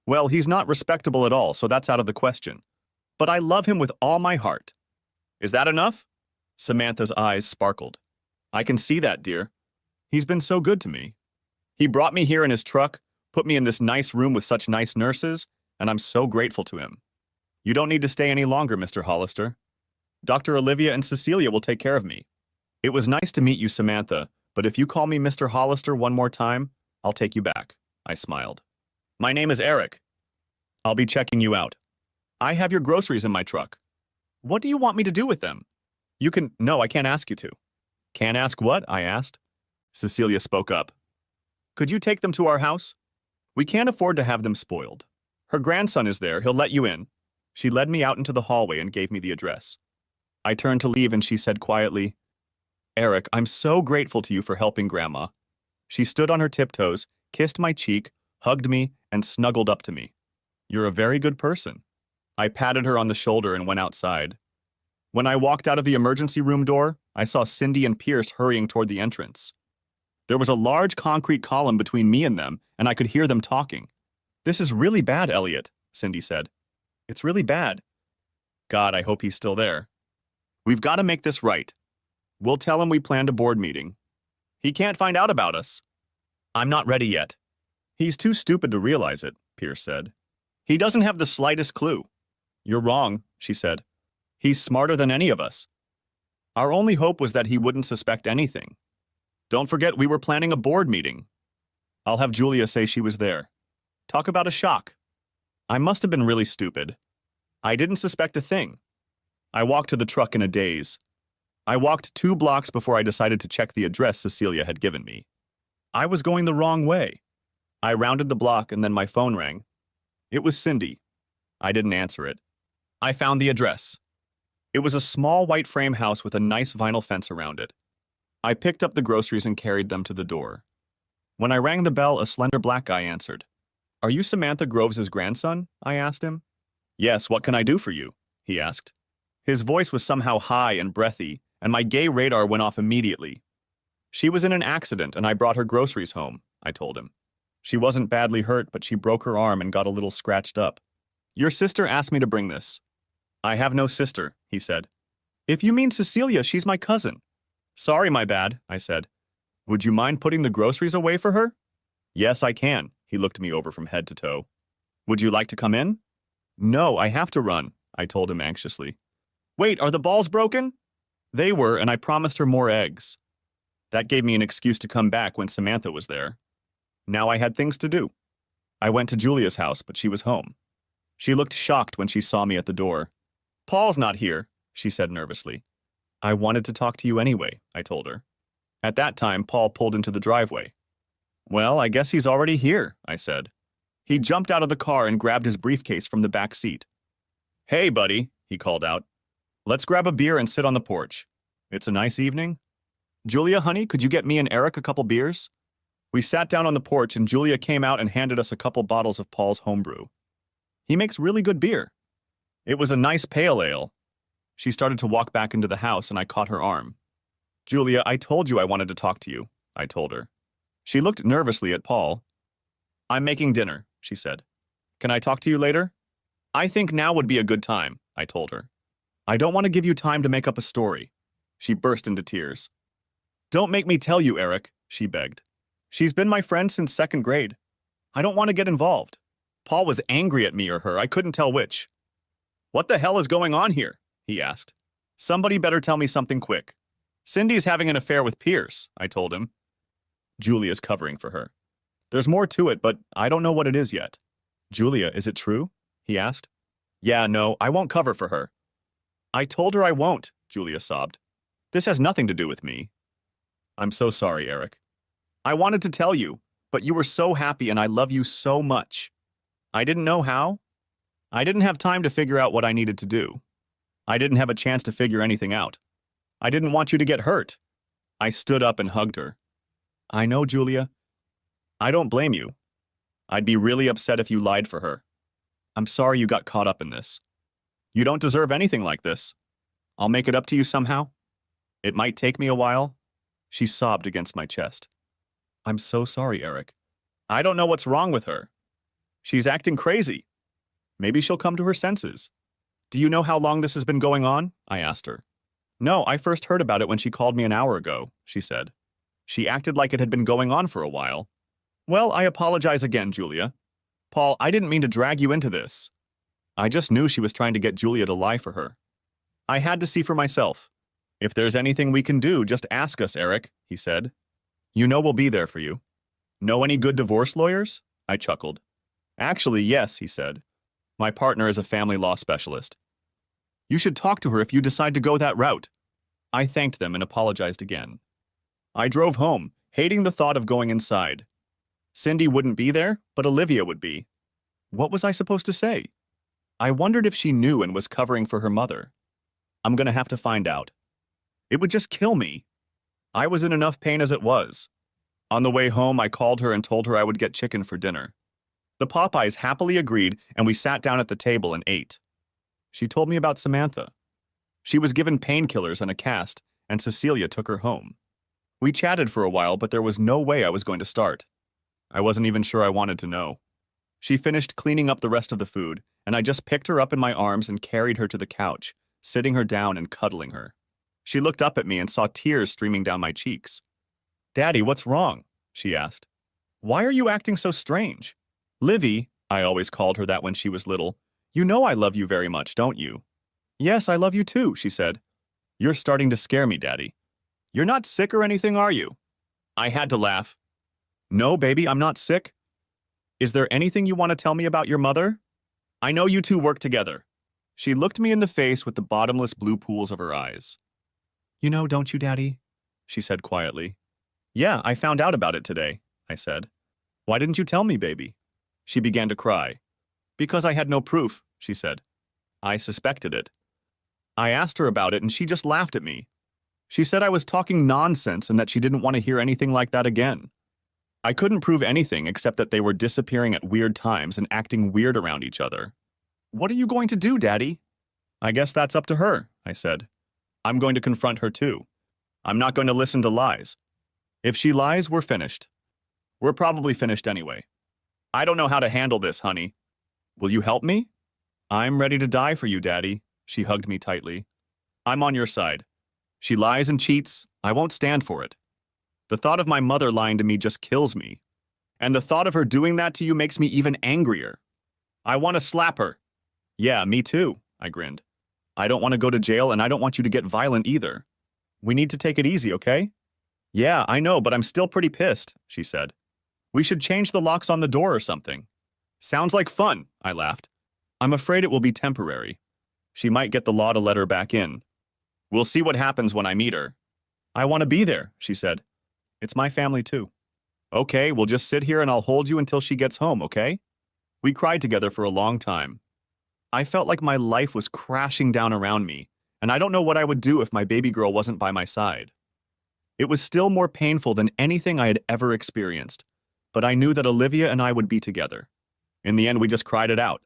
"Well, he's not respectable at all, so that's out of the question. But I love him with all my heart." "Is that enough?" Samantha's eyes sparkled. "I can see that, dear. He's been so good to me. He brought me here in his truck, put me in this nice room with such nice nurses, and I'm so grateful to him. You don't need to stay any longer, Mr. Hollister. Dr. Olivia and Cecilia will take care of me. It was nice to meet you, Samantha, but if you call me Mr. Hollister one more time, I'll take you back," I smiled. "My name is Eric. I'll be checking you out. I have your groceries in my truck. What do you want me to do with them?" No, I can't ask you to." "Can't ask what?" I asked. Cecilia spoke up. "Could you take them to our house? We can't afford to have them spoiled. Her grandson is there, he'll let you in." She led me out into the hallway and gave me the address. I turned to leave and she said quietly, "Eric, I'm so grateful to you for helping Grandma." She stood on her tiptoes, kissed my cheek, hugged me, and snuggled up to me. "You're a very good person." I patted her on the shoulder and went outside. When I walked out of the emergency room door, I saw Cindy and Pierce hurrying toward the entrance. There was a large concrete column between me and them, and I could hear them talking. "This is really bad, Elliot," Cindy said. "It's really bad. God, I hope he's still there. We've got to make this right. We'll tell him we planned a board meeting. He can't find out about us." "I'm not ready yet." "He's too stupid to realize it," Pierce said. "He doesn't have the slightest clue." "You're wrong," she said. "He's smarter than any of us. Our only hope was that he wouldn't suspect anything. Don't forget we were planning a board meeting. I'll have Julia say she was there. Talk about a shock. I must have been really stupid. I didn't suspect a thing." I walked to the truck in a daze. I walked 2 blocks before I decided to check the address Cecilia had given me. I was going the wrong way. I rounded the block and then my phone rang. It was Cindy. I didn't answer it. I found the address. It was a small white frame house with a nice vinyl fence around it. I picked up the groceries and carried them to the door. When I rang the bell, a slender black guy answered. "Are you Samantha Groves' grandson?" I asked him. "Yes, what can I do for you?" he asked. His voice was somehow high and breathy, and my gay radar went off immediately. "She was in an accident, and I brought her groceries home," I told him. "She wasn't badly hurt, but she broke her arm and got a little scratched up. Your sister asked me to bring this." "I have no sister," he said. "If you mean Cecilia, she's my cousin." "Sorry, my bad," I said. "Would you mind putting the groceries away for her?" "Yes, I can." He looked me over from head to toe. "Would you like to come in?" "No, I have to run," I told him anxiously. "Wait, are the balls broken?" They were, and I promised her more eggs. That gave me an excuse to come back when Samantha was there. Now I had things to do. I went to Julia's house, but she was home. She looked shocked when she saw me at the door. "Paul's not here," she said nervously. "I wanted to talk to you anyway," I told her. At that time, Paul pulled into the driveway. "Well, I guess he's already here," I said. He jumped out of the car and grabbed his briefcase from the back seat. "Hey, buddy," he called out. "Let's grab a beer and sit on the porch. It's a nice evening. Julia, honey, could you get me and Eric a couple beers?" We sat down on the porch and Julia came out and handed us a couple bottles of Paul's homebrew. He makes really good beer. It was a nice pale ale. She started to walk back into the house and I caught her arm. "Julia, I told you I wanted to talk to you," I told her. She looked nervously at Paul. "I'm making dinner," she said. "Can I talk to you later?" "I think now would be a good time," I told her. "I don't want to give you time to make up a story." She burst into tears. "Don't make me tell you, Eric," she begged. "She's been my friend since 2nd grade. I don't want to get involved. Paul was angry at me or her, I couldn't tell which. What the hell is going on here? He asked. Somebody better tell me something quick. Cindy's having an affair with Pierce, I told him. Julia's covering for her. There's more to it, but I don't know what it is yet. Julia, is it true? He asked. Yeah, no, I won't cover for her. I told her I won't, Julia sobbed. This has nothing to do with me. I'm so sorry, Eric. I wanted to tell you, but you were so happy and I love you so much. I didn't know how. I didn't have time to figure out what I needed to do. I didn't have a chance to figure anything out. I didn't want you to get hurt. I stood up and hugged her. I know, Julia. I don't blame you. I'd be really upset if you lied for her. I'm sorry you got caught up in this. You don't deserve anything like this. I'll make it up to you somehow. It might take me a while. She sobbed against my chest. I'm so sorry, Eric. I don't know what's wrong with her. She's acting crazy. Maybe she'll come to her senses. Do you know how long this has been going on? I asked her. No, I first heard about it when she called me an hour ago, she said. She acted like it had been going on for a while. Well, I apologize again, Julia. Paul, I didn't mean to drag you into this. I just knew she was trying to get Julia to lie for her. I had to see for myself. If there's anything we can do, just ask us, Eric, he said. You know we'll be there for you. Know any good divorce lawyers? I chuckled. Actually, yes, he said. My partner is a family law specialist. You should talk to her if you decide to go that route. I thanked them and apologized again. I drove home, hating the thought of going inside. Cindy wouldn't be there, but Olivia would be. What was I supposed to say? I wondered if she knew and was covering for her mother. I'm going to have to find out. It would just kill me. I was in enough pain as it was. On the way home, I called her and told her I would get chicken for dinner. The Popeyes happily agreed, and we sat down at the table and ate. She told me about Samantha. She was given painkillers and a cast, and Cecilia took her home. We chatted for a while, but there was no way I was going to start. I wasn't even sure I wanted to know. She finished cleaning up the rest of the food, and I just picked her up in my arms and carried her to the couch, sitting her down and cuddling her. She looked up at me and saw tears streaming down my cheeks. Daddy, what's wrong? She asked. Why are you acting so strange? Livy, I always called her that when she was little. You know I love you very much, don't you? Yes, I love you too, she said. You're starting to scare me, Daddy. You're not sick or anything, are you? I had to laugh. No, baby, I'm not sick. Is there anything you want to tell me about your mother? I know you two work together. She looked me in the face with the bottomless blue pools of her eyes. You know, don't you, Daddy? She said quietly. Yeah, I found out about it today, I said. Why didn't you tell me, baby? She began to cry. Because I had no proof, she said. I suspected it. I asked her about it and she just laughed at me. She said I was talking nonsense and that she didn't want to hear anything like that again. I couldn't prove anything except that they were disappearing at weird times and acting weird around each other. What are you going to do, Daddy? I guess that's up to her, I said. I'm going to confront her too. I'm not going to listen to lies. If she lies, we're finished. We're probably finished anyway. I don't know how to handle this, honey. Will you help me? I'm ready to die for you, Daddy. She hugged me tightly. I'm on your side. She lies and cheats. I won't stand for it. The thought of my mother lying to me just kills me. And the thought of her doing that to you makes me even angrier. I want to slap her. Yeah, me too, I grinned. I don't want to go to jail and I don't want you to get violent either. We need to take it easy, okay? Yeah, I know, but I'm still pretty pissed, she said. We should change the locks on the door or something. Sounds like fun, I laughed. I'm afraid it will be temporary. She might get the law to let her back in. We'll see what happens when I meet her. I want to be there, she said. It's my family too. Okay, we'll just sit here and I'll hold you until she gets home, okay? We cried together for a long time. I felt like my life was crashing down around me, and I don't know what I would do if my baby girl wasn't by my side. It was still more painful than anything I had ever experienced, but I knew that Olivia and I would be together. In the end, we just cried it out.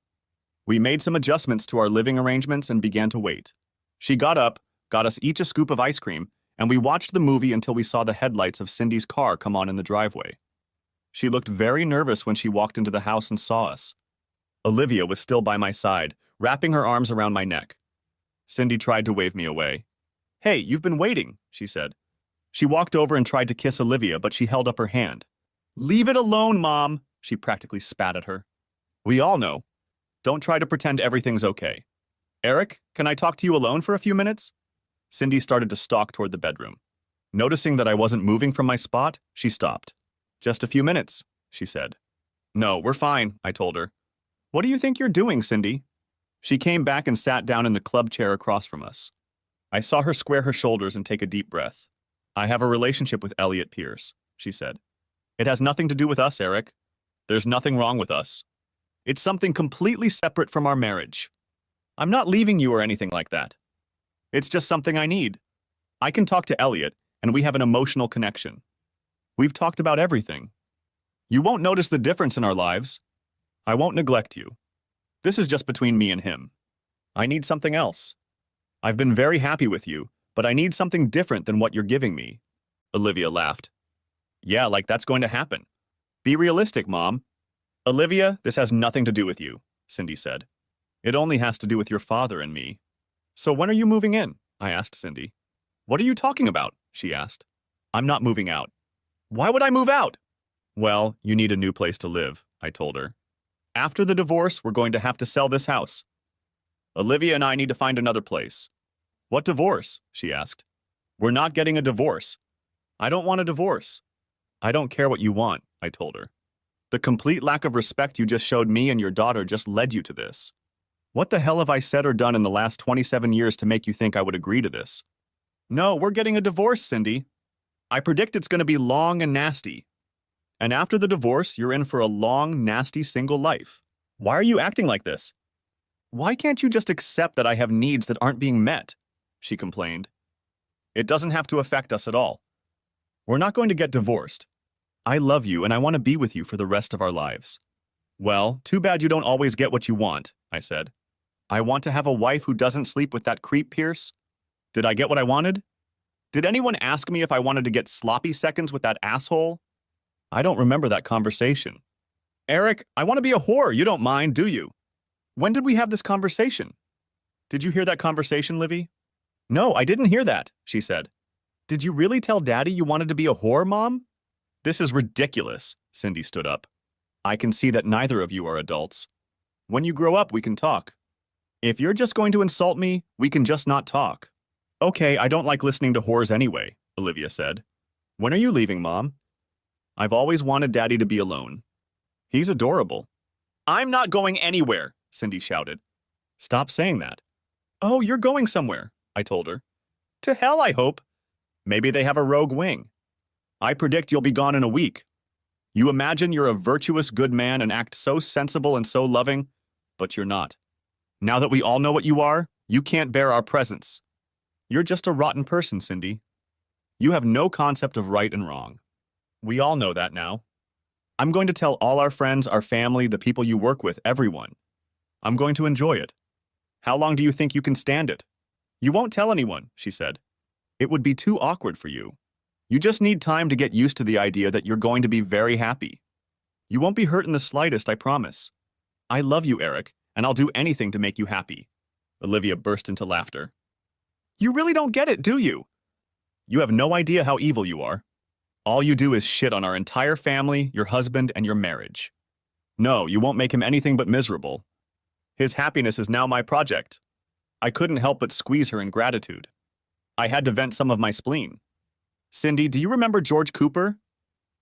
We made some adjustments to our living arrangements and began to wait. She got up, got us each a scoop of ice cream, and we watched the movie until we saw the headlights of Cindy's car come on in the driveway. She looked very nervous when she walked into the house and saw us. Olivia was still by my side, wrapping her arms around my neck. Cindy tried to wave me away. Hey, you've been waiting, she said. She walked over and tried to kiss Olivia, but she held up her hand. Leave it alone, Mom, She practically spat at her. We all know. Don't try to pretend everything's okay. Eric, can I talk to you alone for a few minutes? Cindy started to stalk toward the bedroom. Noticing that I wasn't moving from my spot, she stopped. Just a few minutes, she said. No, we're fine, I told her. What do you think you're doing, Cindy? She came back and sat down in the club chair across from us. I saw her square her shoulders and take a deep breath. I have a relationship with Elliot Pierce, she said. It has nothing to do with us, Eric. There's nothing wrong with us. It's something completely separate from our marriage. I'm not leaving you or anything like that. It's just something I need. I can talk to Elliot, and we have an emotional connection. We've talked about everything. You won't notice the difference in our lives. I won't neglect you. This is just between me and him. I need something else. I've been very happy with you, but I need something different than what you're giving me. Olivia laughed. Yeah, like that's going to happen. Be realistic, Mom. Olivia, this has nothing to do with you, Cindy said. It only has to do with your father and me. So when are you moving in? I asked Cindy. What are you talking about? She asked. I'm not moving out. Why would I move out? Well, you need a new place to live, I told her. After the divorce, we're going to have to sell this house. Olivia and I need to find another place. What divorce? She asked. We're not getting a divorce. I don't want a divorce. I don't care what you want, I told her. The complete lack of respect you just showed me and your daughter just led you to this. What the hell have I said or done in the last 27 years to make you think I would agree to this? No, we're getting a divorce, Cindy. I predict it's going to be long and nasty. And after the divorce, you're in for a long, nasty single life. Why are you acting like this? Why can't you just accept that I have needs that aren't being met? She complained. It doesn't have to affect us at all. We're not going to get divorced. I love you and I want to be with you for the rest of our lives. Well, too bad you don't always get what you want, I said. I want to have a wife who doesn't sleep with that creep Pierce. Did I get what I wanted? Did anyone ask me if I wanted to get sloppy seconds with that asshole? I don't remember that conversation. Eric, I want to be a whore. You don't mind, do you? When did we have this conversation? Did you hear that conversation, Livy? No, I didn't hear that, she said. Did you really tell Daddy you wanted to be a whore, Mom? This is ridiculous, Cindy stood up. I can see that neither of you are adults. When you grow up, we can talk. If you're just going to insult me, we can just not talk. Okay, I don't like listening to whores anyway, Olivia said. When are you leaving, Mom? I've always wanted Daddy to be alone. He's adorable. I'm not going anywhere, Cindy shouted. Stop saying that. Oh, you're going somewhere, I told her. To hell, I hope. Maybe they have a rogue wing. I predict you'll be gone in a week. You imagine you're a virtuous good man and act so sensible and so loving, but you're not. Now that we all know what you are, you can't bear our presence. You're just a rotten person, Cindy. You have no concept of right and wrong. We all know that now. I'm going to tell all our friends, our family, the people you work with, everyone. I'm going to enjoy it. How long do you think you can stand it? You won't tell anyone, she said. It would be too awkward for you. You just need time to get used to the idea that you're going to be very happy. You won't be hurt in the slightest, I promise. I love you, Eric, and I'll do anything to make you happy. Olivia burst into laughter. You really don't get it, do you? You have no idea how evil you are. All you do is shit on our entire family, your husband, and your marriage. No, you won't make him anything but miserable. His happiness is now my project. I couldn't help but squeeze her in gratitude. I had to vent some of my spleen. Cindy, do you remember George Cooper?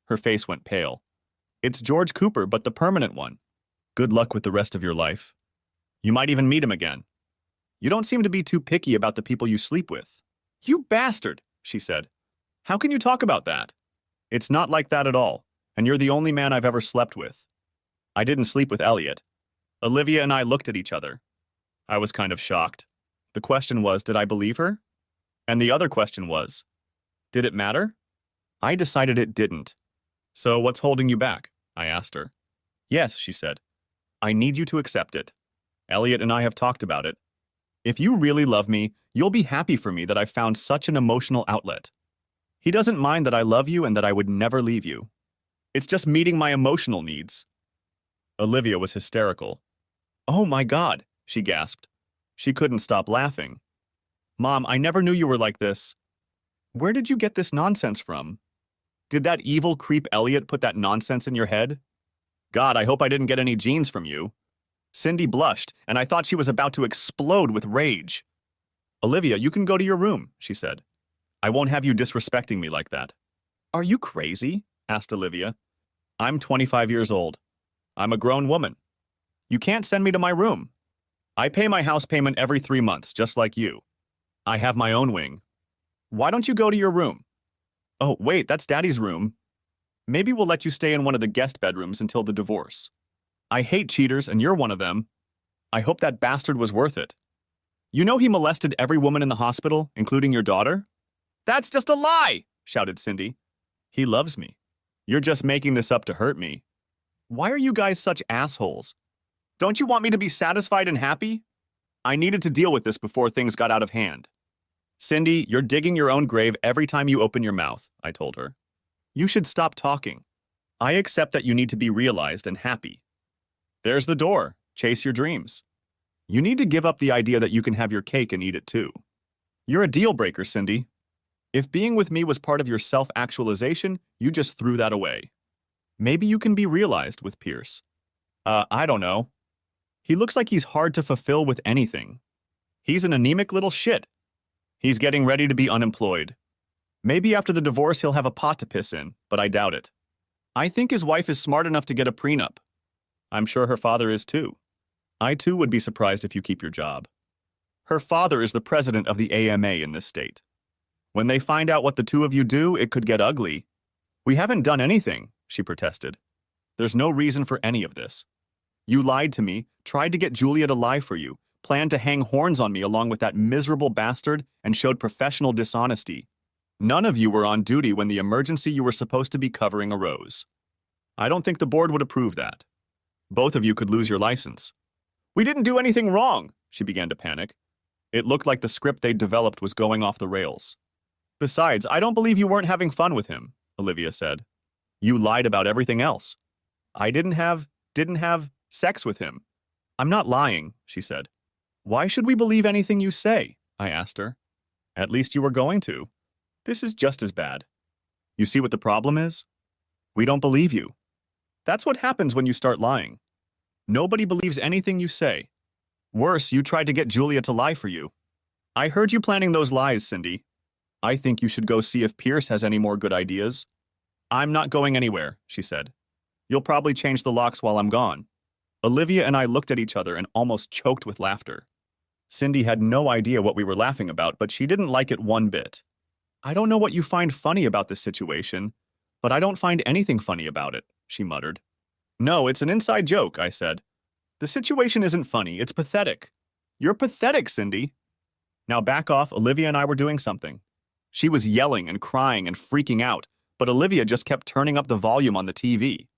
Her face went pale. It's George Cooper, but the permanent one. Good luck with the rest of your life. You might even meet him again. You don't seem to be too picky about the people you sleep with. You bastard, she said. How can you talk about that? It's not like that at all, and you're the only man I've ever slept with. I didn't sleep with Elliot. Olivia and I looked at each other. I was kind of shocked. The question was, did I believe her? And the other question was, did it matter? I decided it didn't. So what's holding you back? I asked her. Yes, she said. I need you to accept it. Elliot and I have talked about it. If you really love me, you'll be happy for me that I've found such an emotional outlet. He doesn't mind that I love you and that I would never leave you. It's just meeting my emotional needs. Olivia was hysterical. Oh my God, she gasped. She couldn't stop laughing. Mom, I never knew you were like this. Where did you get this nonsense from? Did that evil creep Elliot put that nonsense in your head? God, I hope I didn't get any genes from you. Cindy blushed, and I thought she was about to explode with rage. Olivia, you can go to your room, she said. I won't have you disrespecting me like that. Are you crazy? Asked Olivia. I'm 25 years old. I'm a grown woman. You can't send me to my room. I pay my house payment every 3 months, just like you. I have my own wing. Why don't you go to your room? Oh, wait, that's Daddy's room. Maybe we'll let you stay in one of the guest bedrooms until the divorce. I hate cheaters, and you're one of them. I hope that bastard was worth it. You know he molested every woman in the hospital, including your daughter? That's just a lie, shouted Cindy. He loves me. You're just making this up to hurt me. Why are you guys such assholes? Don't you want me to be satisfied and happy? I needed to deal with this before things got out of hand. Cindy, you're digging your own grave every time you open your mouth, I told her. You should stop talking. I accept that you need to be realized and happy. There's the door. Chase your dreams. You need to give up the idea that you can have your cake and eat it too. You're a deal breaker, Cindy. If being with me was part of your self-actualization, you just threw that away. Maybe you can be realized with Pierce. I don't know. He looks like he's hard to fulfill with anything. He's an anemic little shit. He's getting ready to be unemployed. Maybe after the divorce he'll have a pot to piss in, but I doubt it. I think his wife is smart enough to get a prenup. I'm sure her father is too. I too would be surprised if you keep your job. Her father is the president of the AMA in this state. When they find out what the two of you do, it could get ugly. We haven't done anything, she protested. There's no reason for any of this. You lied to me, tried to get Julia to lie for you, planned to hang horns on me along with that miserable bastard, and showed professional dishonesty. None of you were on duty when the emergency you were supposed to be covering arose. I don't think the board would approve that. Both of you could lose your license. We didn't do anything wrong, she began to panic. It looked like the script they'd developed was going off the rails. Besides, I don't believe you weren't having fun with him, Olivia said. You lied about everything else. I didn't have sex with him. I'm not lying, she said. Why should we believe anything you say? I asked her. At least you were going to. This is just as bad. You see what the problem is? We don't believe you. That's what happens when you start lying. Nobody believes anything you say. Worse, you tried to get Julia to lie for you. I heard you planning those lies, Cindy. I think you should go see if Pierce has any more good ideas. I'm not going anywhere, she said. You'll probably change the locks while I'm gone. Olivia and I looked at each other and almost choked with laughter. Cindy had no idea what we were laughing about, but she didn't like it one bit. I don't know what you find funny about this situation, but I don't find anything funny about it, she muttered. No, it's an inside joke, I said. The situation isn't funny, it's pathetic. You're pathetic, Cindy. Now back off, Olivia and I were doing something. She was yelling and crying and freaking out, but Olivia just kept turning up the volume on the TV.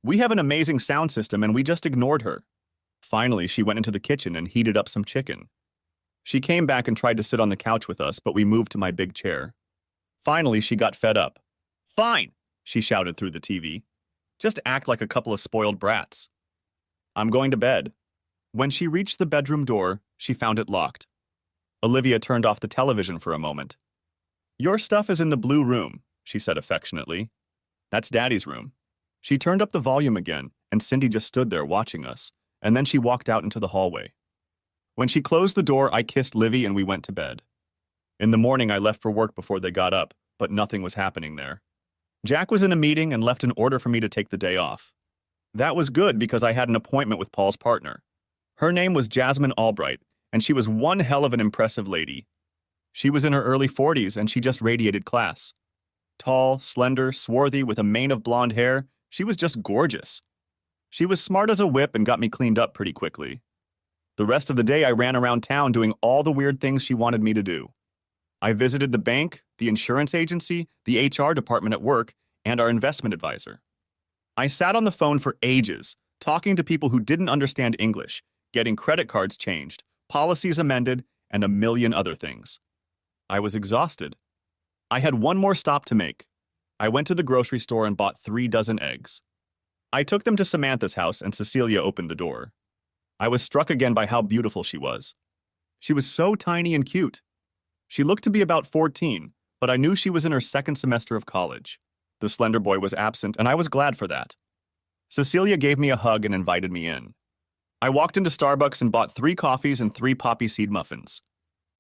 We have an amazing sound system and we just ignored her. Finally, she went into the kitchen and heated up some chicken. She came back and tried to sit on the couch with us, but we moved to my big chair. Finally, she got fed up. Fine, she shouted through the TV. Just act like a couple of spoiled brats. I'm going to bed. When she reached the bedroom door, she found it locked. Olivia turned off the television for a moment. Your stuff is in the blue room, she said affectionately. That's Daddy's room. She turned up the volume again, and Cindy just stood there watching us, and then she walked out into the hallway. When she closed the door, I kissed Livy and we went to bed. In the morning, I left for work before they got up, but nothing was happening there. Jack was in a meeting and left an order for me to take the day off. That was good because I had an appointment with Paul's partner. Her name was Jasmine Albright, and she was one hell of an impressive lady. She was in her early 40s and she just radiated class. Tall, slender, swarthy, with a mane of blonde hair, she was just gorgeous. She was smart as a whip and got me cleaned up pretty quickly. The rest of the day I ran around town doing all the weird things she wanted me to do. I visited the bank, the insurance agency, the HR department at work, and our investment advisor. I sat on the phone for ages, talking to people who didn't understand English, getting credit cards changed, policies amended, and a million other things. I was exhausted. I had one more stop to make. I went to the grocery store and bought 3 dozen eggs. I took them to Samantha's house and Cecilia opened the door. I was struck again by how beautiful she was. She was so tiny and cute. She looked to be about 14, but I knew she was in her second semester of college. The slender boy was absent, and I was glad for that. Cecilia gave me a hug and invited me in. I walked into Starbucks and bought 3 coffees and 3 poppy seed muffins.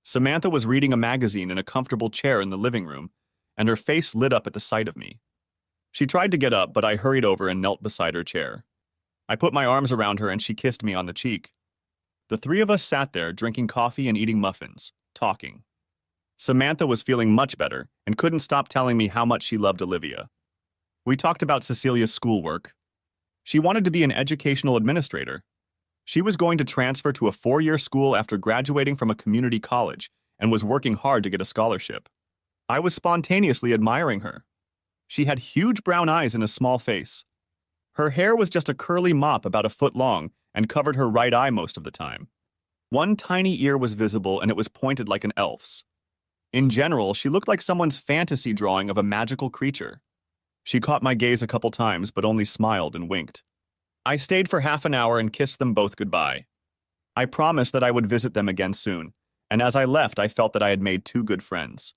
Samantha was reading a magazine in a comfortable chair in the living room, and her face lit up at the sight of me. She tried to get up, but I hurried over and knelt beside her chair. I put my arms around her and she kissed me on the cheek. The 3 of us sat there, drinking coffee and eating muffins, talking. Samantha was feeling much better and couldn't stop telling me how much she loved Olivia. We talked about Cecilia's schoolwork. She wanted to be an educational administrator. She was going to transfer to a 4-year school after graduating from a community college and was working hard to get a scholarship. I was spontaneously admiring her. She had huge brown eyes and a small face. Her hair was just a curly mop about a foot long and covered her right eye most of the time. One tiny ear was visible and it was pointed like an elf's. In general, she looked like someone's fantasy drawing of a magical creature. She caught my gaze a couple times but only smiled and winked. I stayed for half an hour and kissed them both goodbye. I promised that I would visit them again soon, and as I left, I felt that I had made 2 good friends.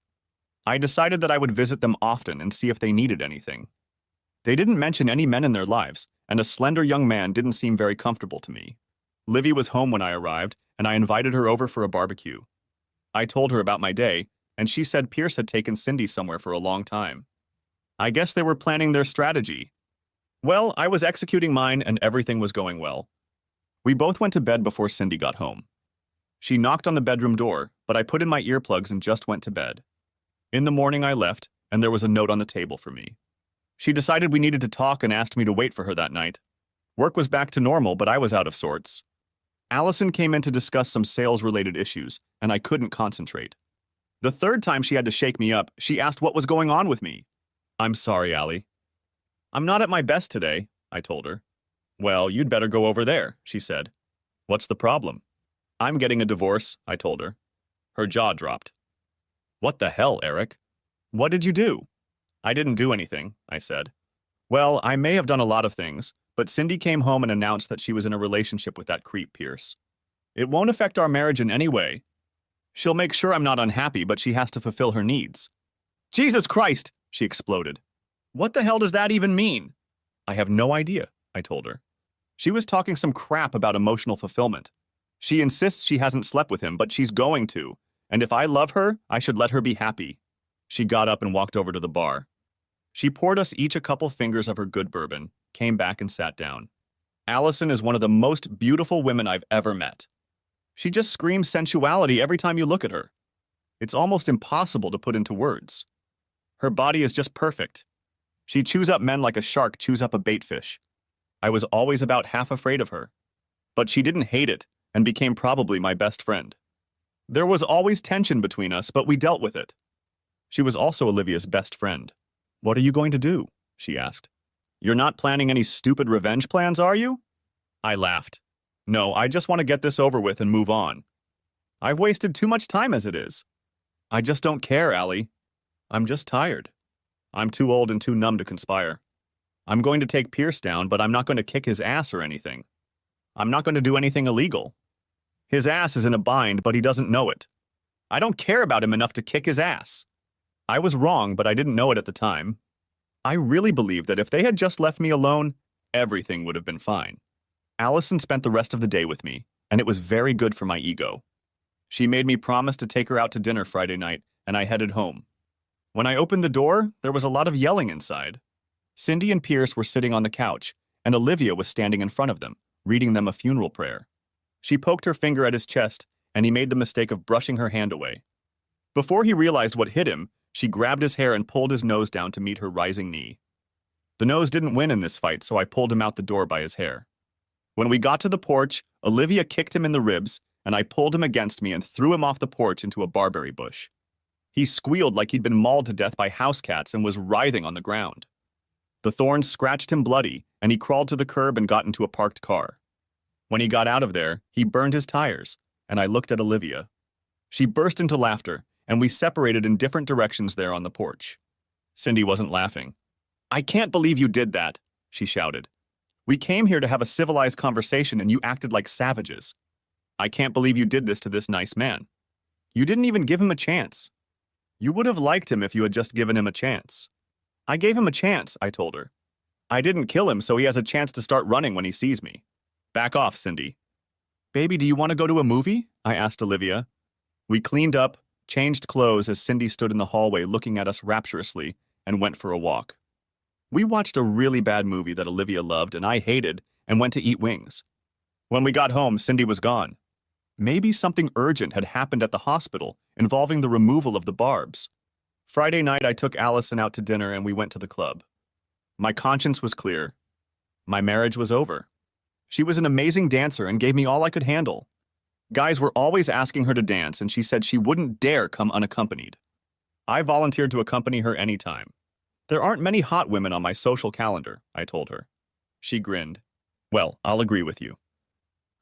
I decided that I would visit them often and see if they needed anything. They didn't mention any men in their lives, and a slender young man didn't seem very comfortable to me. Livy was home when I arrived, and I invited her over for a barbecue. I told her about my day, and she said Pierce had taken Cindy somewhere for a long time. I guess they were planning their strategy. Well, I was executing mine and everything was going well. We both went to bed before Cindy got home. She knocked on the bedroom door, but I put in my earplugs and just went to bed. In the morning I left, and there was a note on the table for me. She decided we needed to talk and asked me to wait for her that night. Work was back to normal, but I was out of sorts. Allison came in to discuss some sales-related issues, and I couldn't concentrate. The 3rd time she had to shake me up, she asked what was going on with me. I'm sorry, Allie. I'm not at my best today, I told her. Well, you'd better go over there, she said. What's the problem? I'm getting a divorce, I told her. Her jaw dropped. What the hell, Eric? What did you do? I didn't do anything, I said. Well, I may have done a lot of things, but Cindy came home and announced that she was in a relationship with that creep Pierce. It won't affect our marriage in any way. She'll make sure I'm not unhappy, but she has to fulfill her needs. Jesus Christ, she exploded. What the hell does that even mean? I have no idea, I told her. She was talking some crap about emotional fulfillment. She insists she hasn't slept with him, but she's going to, and if I love her, I should let her be happy. She got up and walked over to the bar. She poured us each a couple fingers of her good bourbon, came back and sat down. Allison is one of the most beautiful women I've ever met. She just screams sensuality every time you look at her. It's almost impossible to put into words. Her body is just perfect. She chews up men like a shark chews up a bait fish. I was always about half afraid of her. But she didn't hate it and became probably my best friend. There was always tension between us, but we dealt with it. She was also Olivia's best friend. What are you going to do? She asked. You're not planning any stupid revenge plans, are you? I laughed. No, I just want to get this over with and move on. I've wasted too much time as it is. I just don't care, Allie. I'm just tired. I'm too old and too numb to conspire. I'm going to take Pierce down, but I'm not going to kick his ass or anything. I'm not going to do anything illegal. His ass is in a bind, but he doesn't know it. I don't care about him enough to kick his ass. I was wrong, but I didn't know it at the time. I really believe that if they had just left me alone, everything would have been fine. Allison spent the rest of the day with me, and it was very good for my ego. She made me promise to take her out to dinner Friday night, and I headed home. When I opened the door, there was a lot of yelling inside. Cindy and Pierce were sitting on the couch, and Olivia was standing in front of them, reading them a funeral prayer. She poked her finger at his chest, and he made the mistake of brushing her hand away. Before he realized what hit him, she grabbed his hair and pulled his nose down to meet her rising knee. The nose didn't win in this fight, so I pulled him out the door by his hair. When we got to the porch, Olivia kicked him in the ribs, and I pulled him against me and threw him off the porch into a barberry bush. He squealed like he'd been mauled to death by house cats and was writhing on the ground. The thorns scratched him bloody, and he crawled to the curb and got into a parked car. When he got out of there, he burned his tires, and I looked at Olivia. She burst into laughter, and we separated in different directions there on the porch. Cindy wasn't laughing. I can't believe you did that, she shouted. We came here to have a civilized conversation and you acted like savages. I can't believe you did this to this nice man. You didn't even give him a chance. You would have liked him if you had just given him a chance. I gave him a chance, I told her. I didn't kill him, so he has a chance to start running when he sees me. Back off, Cindy. Baby, do you want to go to a movie? I asked Olivia. We cleaned up, changed clothes as Cindy stood in the hallway looking at us rapturously, and went for a walk. We watched a really bad movie that Olivia loved and I hated and went to eat wings. When we got home, Cindy was gone. Maybe something urgent had happened at the hospital involving the removal of the barbs. Friday night, I took Allison out to dinner and we went to the club. My conscience was clear. My marriage was over. She was an amazing dancer and gave me all I could handle. Guys were always asking her to dance and she said she wouldn't dare come unaccompanied. I volunteered to accompany her anytime. There aren't many hot women on my social calendar, I told her. She grinned. Well, I'll agree with you.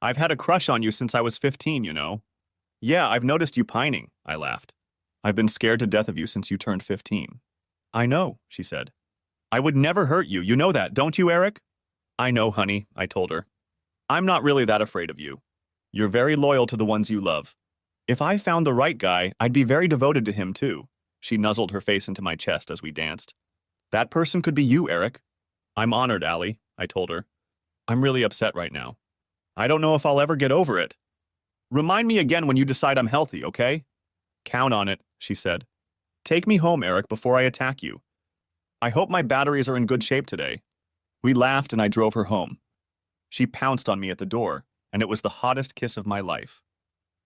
I've had a crush on you since I was 15, you know. Yeah, I've noticed you pining, I laughed. I've been scared to death of you since you turned 15. I know, she said. I would never hurt you, you know that, don't you, Eric? I know, honey, I told her. I'm not really that afraid of you. You're very loyal to the ones you love. If I found the right guy, I'd be very devoted to him too. She nuzzled her face into my chest as we danced. That person could be you, Eric. I'm honored, Allie, I told her. I'm really upset right now. I don't know if I'll ever get over it. Remind me again when you decide I'm healthy, okay? Count on it, she said. Take me home, Eric, before I attack you. I hope my batteries are in good shape today. We laughed and I drove her home. She pounced on me at the door, and it was the hottest kiss of my life.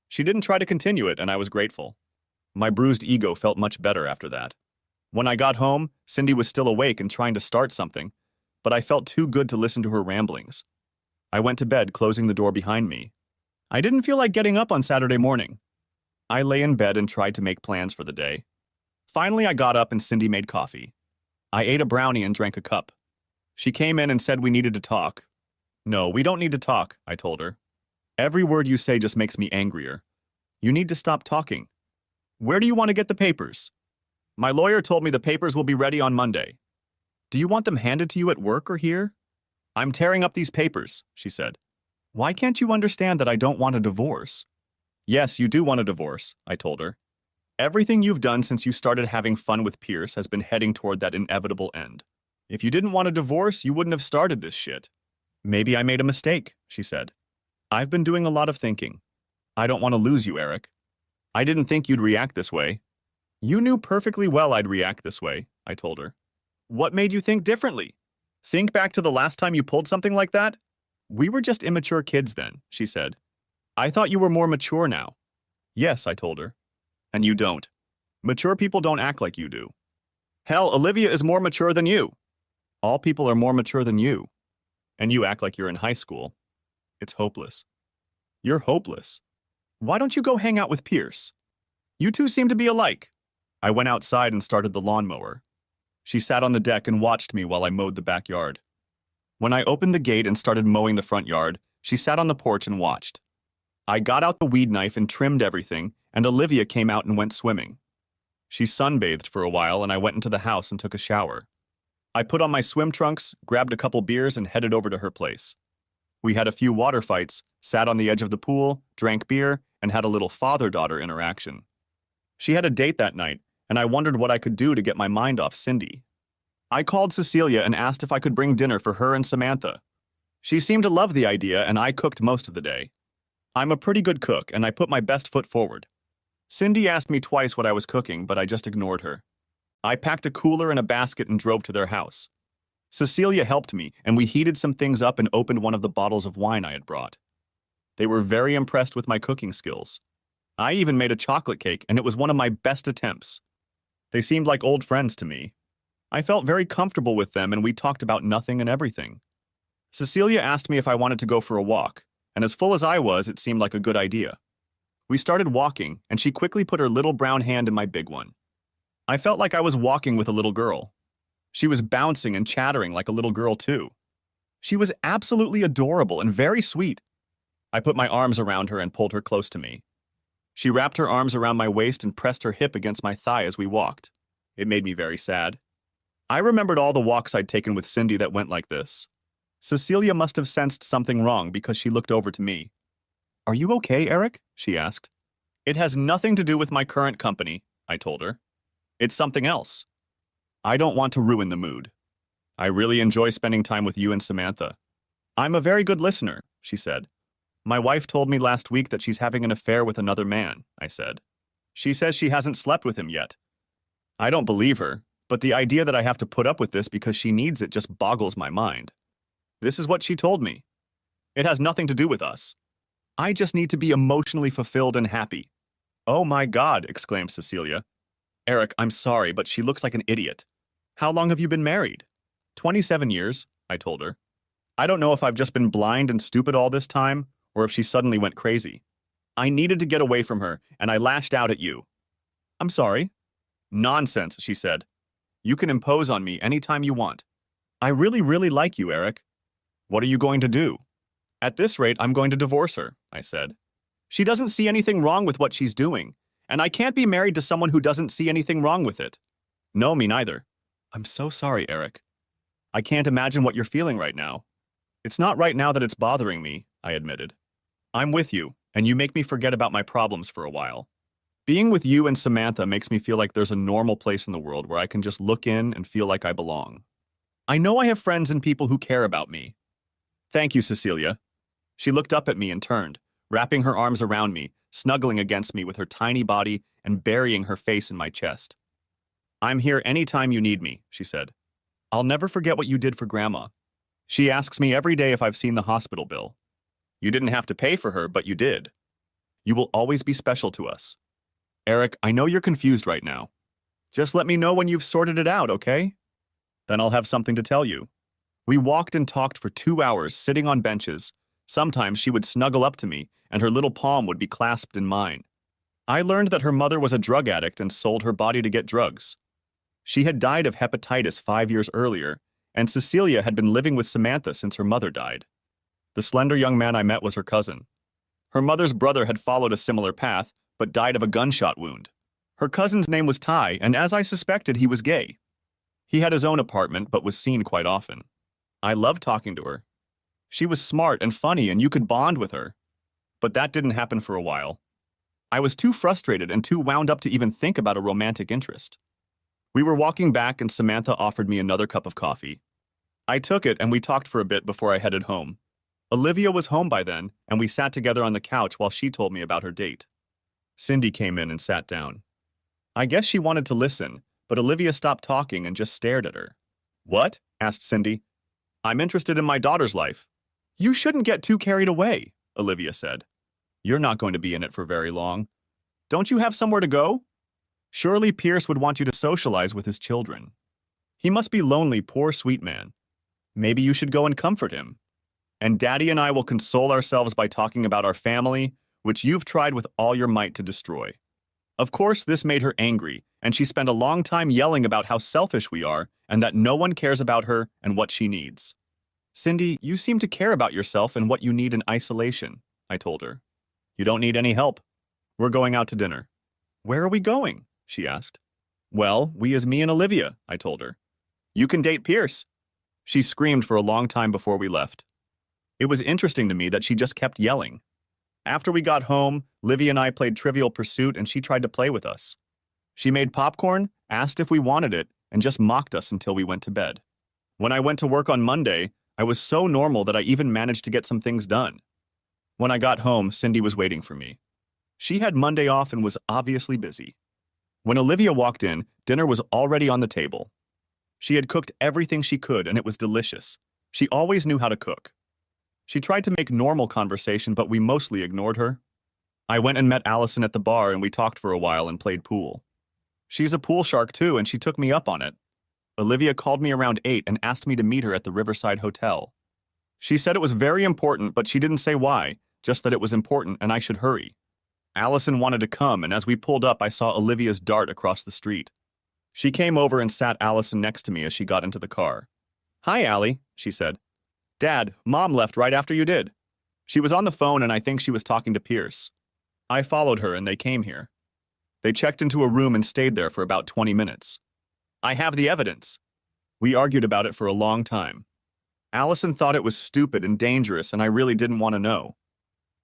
She didn't try to continue it, and I was grateful. My bruised ego felt much better after that. When I got home, Cindy was still awake and trying to start something, but I felt too good to listen to her ramblings. I went to bed, closing the door behind me. I didn't feel like getting up on Saturday morning. I lay in bed and tried to make plans for the day. Finally, I got up and Cindy made coffee. I ate a brownie and drank a cup. She came in and said we needed to talk. No, we don't need to talk, I told her. Every word you say just makes me angrier. You need to stop talking. Where do you want to get the papers? My lawyer told me the papers will be ready on Monday. Do you want them handed to you at work or here? I'm tearing up these papers, she said. Why can't you understand that I don't want a divorce? Yes, you do want a divorce, I told her. Everything you've done since you started having fun with Pierce has been heading toward that inevitable end. If you didn't want a divorce, you wouldn't have started this shit. Maybe I made a mistake, she said. I've been doing a lot of thinking. I don't want to lose you, Eric. I didn't think you'd react this way. You knew perfectly well I'd react this way, I told her. What made you think differently? Think back to the last time you pulled something like that? We were just immature kids then, she said. I thought you were more mature now. Yes, I told her. And you don't. Mature people don't act like you do. Hell, Olivia is more mature than you. All people are more mature than you. And you act like you're in high school. It's hopeless. You're hopeless. Why don't you go hang out with Pierce? You two seem to be alike. I went outside and started the lawnmower. She sat on the deck and watched me while I mowed the backyard. When I opened the gate and started mowing the front yard, she sat on the porch and watched. I got out the weed knife and trimmed everything, and Olivia came out and went swimming. She sunbathed for a while, and I went into the house and took a shower. I put on my swim trunks, grabbed a couple beers, and headed over to her place. We had a few water fights, sat on the edge of the pool, drank beer, and had a little father-daughter interaction. She had a date that night, and I wondered what I could do to get my mind off Cindy. I called Cecilia and asked if I could bring dinner for her and Samantha. She seemed to love the idea, and I cooked most of the day. I'm a pretty good cook, and I put my best foot forward. Cindy asked me twice what I was cooking, but I just ignored her. I packed a cooler and a basket and drove to their house. Cecilia helped me, and we heated some things up and opened one of the bottles of wine I had brought. They were very impressed with my cooking skills. I even made a chocolate cake, and it was one of my best attempts. They seemed like old friends to me. I felt very comfortable with them, and we talked about nothing and everything. Cecilia asked me if I wanted to go for a walk, and as full as I was, it seemed like a good idea. We started walking, and she quickly put her little brown hand in my big one. I felt like I was walking with a little girl. She was bouncing and chattering like a little girl, too. She was absolutely adorable and very sweet. I put my arms around her and pulled her close to me. She wrapped her arms around my waist and pressed her hip against my thigh as we walked. It made me very sad. I remembered all the walks I'd taken with Cindy that went like this. Cecilia must have sensed something wrong because she looked over to me. Are you okay, Eric? She asked. It has nothing to do with my current company, I told her. It's something else. I don't want to ruin the mood. I really enjoy spending time with you and Samantha. I'm a very good listener, she said. My wife told me last week that she's having an affair with another man, I said. She says she hasn't slept with him yet. I don't believe her, but the idea that I have to put up with this because she needs it just boggles my mind. This is what she told me. It has nothing to do with us. I just need to be emotionally fulfilled and happy. Oh my God, exclaimed Cecilia. Eric, I'm sorry, but she looks like an idiot. How long have you been married? 27 years, I told her. I don't know if I've just been blind and stupid all this time, or if she suddenly went crazy. I needed to get away from her, and I lashed out at you. I'm sorry. Nonsense, she said. You can impose on me anytime you want. I really like you, Eric. What are you going to do? At this rate, I'm going to divorce her, I said. She doesn't see anything wrong with what she's doing, and I can't be married to someone who doesn't see anything wrong with it. No, me neither. I'm so sorry, Eric. I can't imagine what you're feeling right now. It's not right now that it's bothering me, I admitted. I'm with you, and you make me forget about my problems for a while. Being with you and Samantha makes me feel like there's a normal place in the world where I can just look in and feel like I belong. I know I have friends and people who care about me. Thank you, Cecilia. She looked up at me and turned, wrapping her arms around me, snuggling against me with her tiny body and burying her face in my chest. I'm here anytime you need me, she said. I'll never forget what you did for Grandma. She asks me every day if I've seen the hospital bill. You didn't have to pay for her, but you did. You will always be special to us. Eric, I know you're confused right now. Just let me know when you've sorted it out, okay? Then I'll have something to tell you. We walked and talked for 2 hours, sitting on benches. Sometimes she would snuggle up to me, and her little palm would be clasped in mine. I learned that her mother was a drug addict and sold her body to get drugs. She had died of hepatitis 5 years earlier, and Cecilia had been living with Samantha since her mother died. The slender young man I met was her cousin. Her mother's brother had followed a similar path, but died of a gunshot wound. Her cousin's name was Ty, and as I suspected, he was gay. He had his own apartment, but was seen quite often. I loved talking to her. She was smart and funny, and you could bond with her. But that didn't happen for a while. I was too frustrated and too wound up to even think about a romantic interest. We were walking back, and Samantha offered me another cup of coffee. I took it, and we talked for a bit before I headed home. Olivia was home by then, and we sat together on the couch while she told me about her date. Cindy came in and sat down. I guess she wanted to listen, but Olivia stopped talking and just stared at her. What? Asked Cindy. I'm interested in my daughter's life. You shouldn't get too carried away, Olivia said. You're not going to be in it for very long. Don't you have somewhere to go? Surely Pierce would want you to socialize with his children. He must be lonely, poor sweet man. Maybe you should go and comfort him. And Daddy and I will console ourselves by talking about our family, which you've tried with all your might to destroy. Of course, this made her angry, and she spent a long time yelling about how selfish we are and that no one cares about her and what she needs. Cindy, you seem to care about yourself and what you need in isolation, I told her. You don't need any help. We're going out to dinner. Where are we going? She asked. Well, we as me and Olivia, I told her. You can date Pierce. She screamed for a long time before we left. It was interesting to me that she just kept yelling. After we got home, Livy and I played Trivial Pursuit and she tried to play with us. She made popcorn, asked if we wanted it, and just mocked us until we went to bed. When I went to work on Monday, I was so normal that I even managed to get some things done. When I got home, Cindy was waiting for me. She had Monday off and was obviously busy. When Olivia walked in, dinner was already on the table. She had cooked everything she could and it was delicious. She always knew how to cook. She tried to make normal conversation, but we mostly ignored her. I went and met Allison at the bar and we talked for a while and played pool. She's a pool shark too, and she took me up on it. Olivia called me around 8 and asked me to meet her at the Riverside Hotel. She said it was very important, but she didn't say why, just that it was important and I should hurry. Allison wanted to come, and as we pulled up, I saw Olivia's dart across the street. She came over and sat Allison next to me as she got into the car. Hi, Allie, she said. Dad, Mom left right after you did. She was on the phone and I think she was talking to Pierce. I followed her and they came here. They checked into a room and stayed there for about 20 minutes. I have the evidence. We argued about it for a long time. Allison thought it was stupid and dangerous and I really didn't want to know.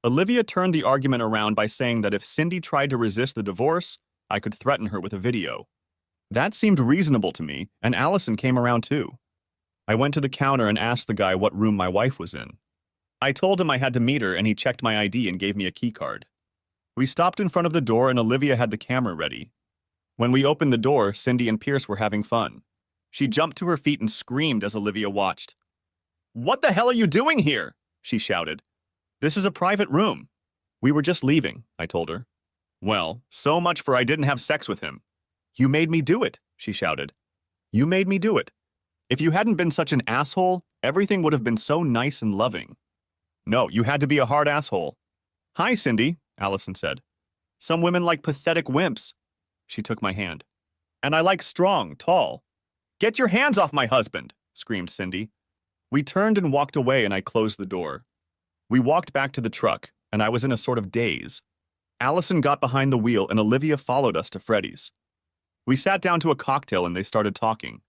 Olivia turned the argument around by saying that if Cindy tried to resist the divorce, I could threaten her with a video. That seemed reasonable to me, and Allison came around too. I went to the counter and asked the guy what room my wife was in. I told him I had to meet her and he checked my ID and gave me a key card. We stopped in front of the door and Olivia had the camera ready. When we opened the door, Cindy and Pierce were having fun. She jumped to her feet and screamed as Olivia watched. "What the hell are you doing here?" she shouted. "This is a private room." "We were just leaving," I told her. "Well, so much for I didn't have sex with him." "You made me do it," she shouted. "You made me do it. If you hadn't been such an asshole, everything would have been so nice and loving." "No, you had to be a hard asshole." "Hi, Cindy," Allison said. "Some women like pathetic wimps." She took my hand. "And I like strong, tall." "Get your hands off my husband," screamed Cindy. We turned and walked away and I closed the door. We walked back to the truck, and I was in a sort of daze. Allison got behind the wheel and Olivia followed us to Freddy's. We sat down to a cocktail and they started talking.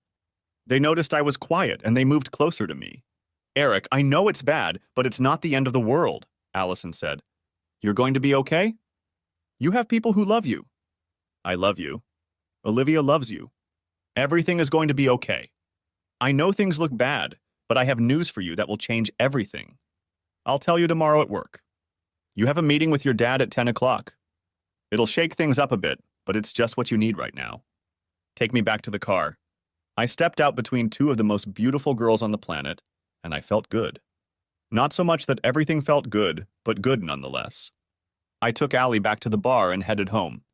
They noticed I was quiet and they moved closer to me. "Eric, I know it's bad, but it's not the end of the world," Allison said. "You're going to be okay? You have people who love you." "I love you. Olivia loves you. Everything is going to be okay. I know things look bad, but I have news for you that will change everything. I'll tell you tomorrow at work. You have a meeting with your dad at 10 o'clock. It'll shake things up a bit, but it's just what you need right now. Take me back to the car." I stepped out between two of the most beautiful girls on the planet, and I felt good. Not so much that everything felt good, but good nonetheless. I took Allie back to the bar and headed home.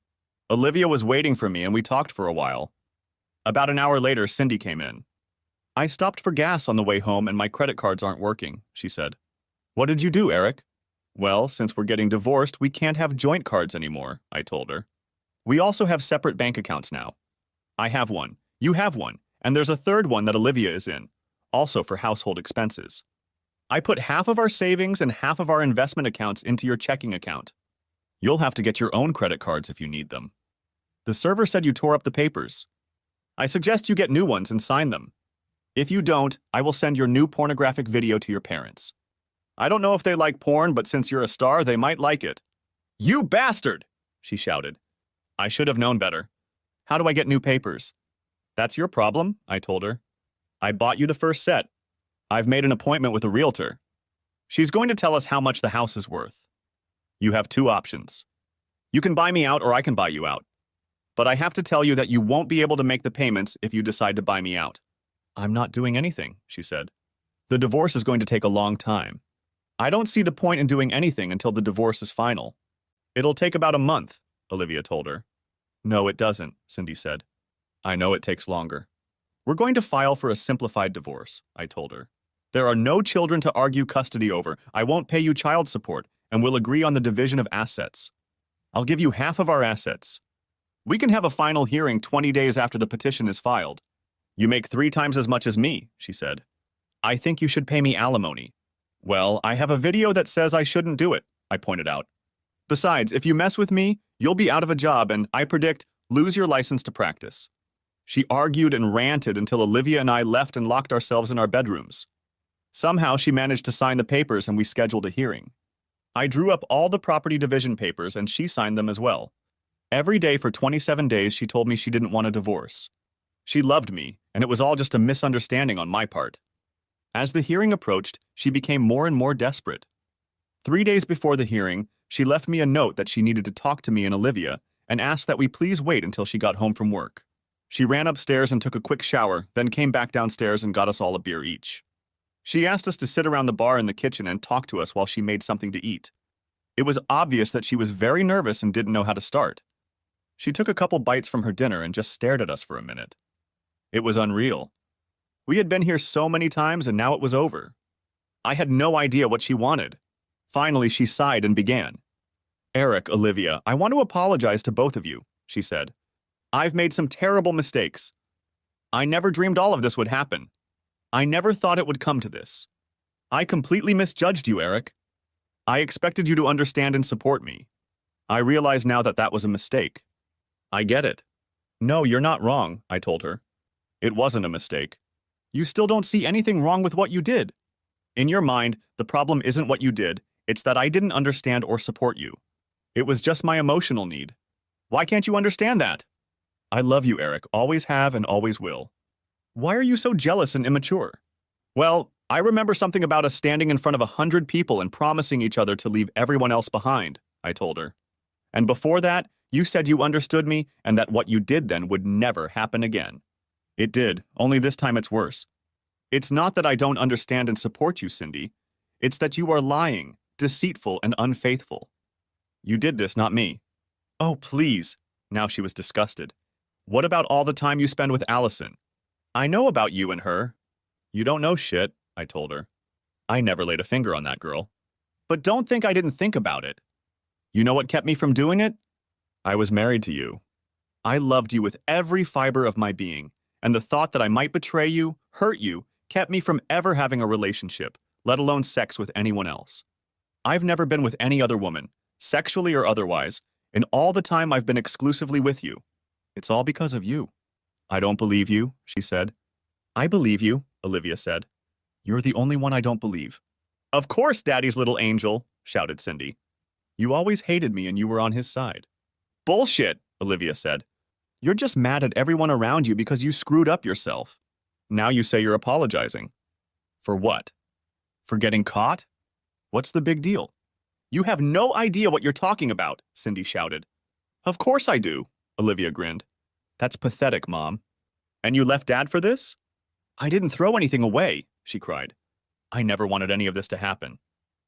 Olivia was waiting for me and we talked for a while. About an hour later, Cindy came in. "I stopped for gas on the way home and my credit cards aren't working," she said. "What did you do, Eric?" "Well, since we're getting divorced, we can't have joint cards anymore," I told her. "We also have separate bank accounts now. I have one, you have one, and there's a third one that Olivia is in, also for household expenses. I put half of our savings and half of our investment accounts into your checking account. You'll have to get your own credit cards if you need them. The server said you tore up the papers. I suggest you get new ones and sign them. If you don't, I will send your new pornographic video to your parents. I don't know if they like porn, but since you're a star, they might like it." "You bastard!" she shouted. I should have known better. "How do I get new papers?" "That's your problem," I told her. "I bought you the first set. I've made an appointment with a realtor. She's going to tell us how much the house is worth. You have two options. You can buy me out or I can buy you out. But I have to tell you that you won't be able to make the payments if you decide to buy me out." "I'm not doing anything," she said. "The divorce is going to take a long time. I don't see the point in doing anything until the divorce is final." "It'll take about a month," Olivia told her. "No, it doesn't," Cindy said. "I know it takes longer. We're going to file for a simplified divorce," I told her. "There are no children to argue custody over. I won't pay you child support, and we'll agree on the division of assets. I'll give you half of our assets. We can have a final hearing 20 days after the petition is filed. You make 3 times as much as me," she said. "I think you should pay me alimony." "Well, I have a video that says I shouldn't do it," I pointed out. "Besides, if you mess with me, you'll be out of a job and, I predict, lose your license to practice." She argued and ranted until Olivia and I left and locked ourselves in our bedrooms. Somehow she managed to sign the papers and we scheduled a hearing. I drew up all the property division papers and she signed them as well. Every day for 27 days she told me she didn't want a divorce. She loved me, and it was all just a misunderstanding on my part. As the hearing approached, she became more and more desperate. 3 days before the hearing, she left me a note that she needed to talk to me and Olivia and asked that we please wait until she got home from work. She ran upstairs and took a quick shower, then came back downstairs and got us all a beer each. She asked us to sit around the bar in the kitchen and talk to us while she made something to eat. It was obvious that she was very nervous and didn't know how to start. She took a couple bites from her dinner and just stared at us for a minute. It was unreal. We had been here so many times and now it was over. I had no idea what she wanted. Finally, she sighed and began. "Eric, Olivia, I want to apologize to both of you," she said. "I've made some terrible mistakes. I never dreamed all of this would happen. I never thought it would come to this. I completely misjudged you, Eric. I expected you to understand and support me. I realize now that that was a mistake. I get it." "No, you're not wrong," I told her. "It wasn't a mistake. You still don't see anything wrong with what you did. In your mind, the problem isn't what you did, it's that I didn't understand or support you. It was just my emotional need. Why can't you understand that? I love you, Eric, always have and always will. Why are you so jealous and immature? Well, I remember something about us standing in front of 100 people and promising each other to leave everyone else behind, I told her. And before that, you said you understood me and that what you did then would never happen again. It did, only this time it's worse. It's not that I don't understand and support you, Cindy. It's that you are lying, deceitful, and unfaithful. You did this, not me. Oh, please. Now she was disgusted. What about all the time you spend with Allison? I know about you and her. You don't know shit, I told her. I never laid a finger on that girl. But don't think I didn't think about it. You know what kept me from doing it? I was married to you. I loved you with every fiber of my being, and the thought that I might betray you, hurt you, kept me from ever having a relationship, let alone sex with anyone else. I've never been with any other woman, sexually or otherwise, and all the time I've been exclusively with you. It's all because of you. I don't believe you, she said. I believe you, Olivia said. You're the only one I don't believe. Of course, Daddy's little angel, shouted Cindy. You always hated me and you were on his side. Bullshit, Olivia said. You're just mad at everyone around you because you screwed up yourself. Now you say you're apologizing. For what? For getting caught? What's the big deal? You have no idea what you're talking about, Cindy shouted. Of course I do, Olivia grinned. That's pathetic, Mom. And you left Dad for this? I didn't throw anything away, she cried. I never wanted any of this to happen.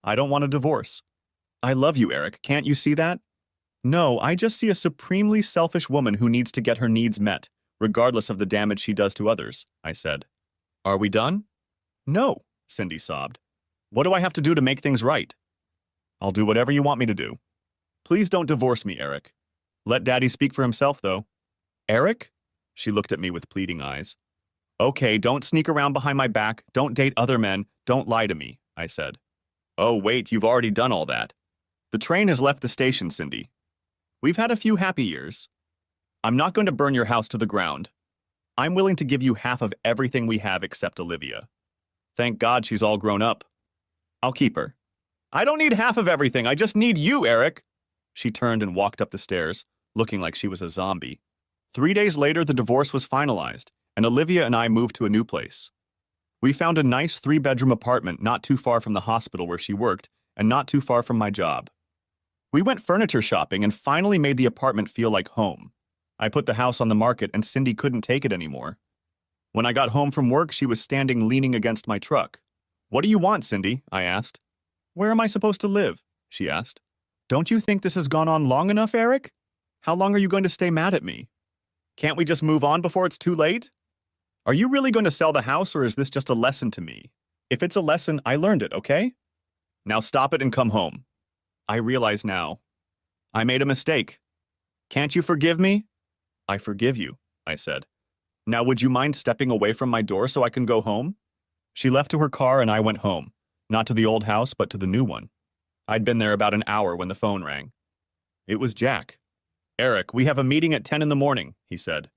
I don't want a divorce. I love you, Eric. Can't you see that? No, I just see a supremely selfish woman who needs to get her needs met, regardless of the damage she does to others, I said. Are we done? No, Cindy sobbed. What do I have to do to make things right? I'll do whatever you want me to do. Please don't divorce me, Eric. Let Daddy speak for himself, though. Eric? She looked at me with pleading eyes. Okay, don't sneak around behind my back, don't date other men, don't lie to me, I said. Oh, wait, you've already done all that. The train has left the station, Cindy. We've had a few happy years. I'm not going to burn your house to the ground. I'm willing to give you half of everything we have except Olivia. Thank God she's all grown up. I'll keep her. I don't need half of everything, I just need you, Eric. She turned and walked up the stairs, looking like she was a zombie. 3 days later, the divorce was finalized, and Olivia and I moved to a new place. We found a nice 3-bedroom apartment not too far from the hospital where she worked and not too far from my job. We went furniture shopping and finally made the apartment feel like home. I put the house on the market and Cindy couldn't take it anymore. When I got home from work, she was standing leaning against my truck. What do you want, Cindy? I asked. Where am I supposed to live? She asked. Don't you think this has gone on long enough, Eric? How long are you going to stay mad at me? Can't we just move on before it's too late? Are you really going to sell the house or is this just a lesson to me? If it's a lesson, I learned it, okay? Now stop it and come home. I realize now. I made a mistake. Can't you forgive me? I forgive you, I said. Now would you mind stepping away from my door so I can go home? She left to her car and I went home, not to the old house but to the new one. I'd been there about an hour when the phone rang. It was Jack. Eric, we have a meeting at 10 in the morning, he said.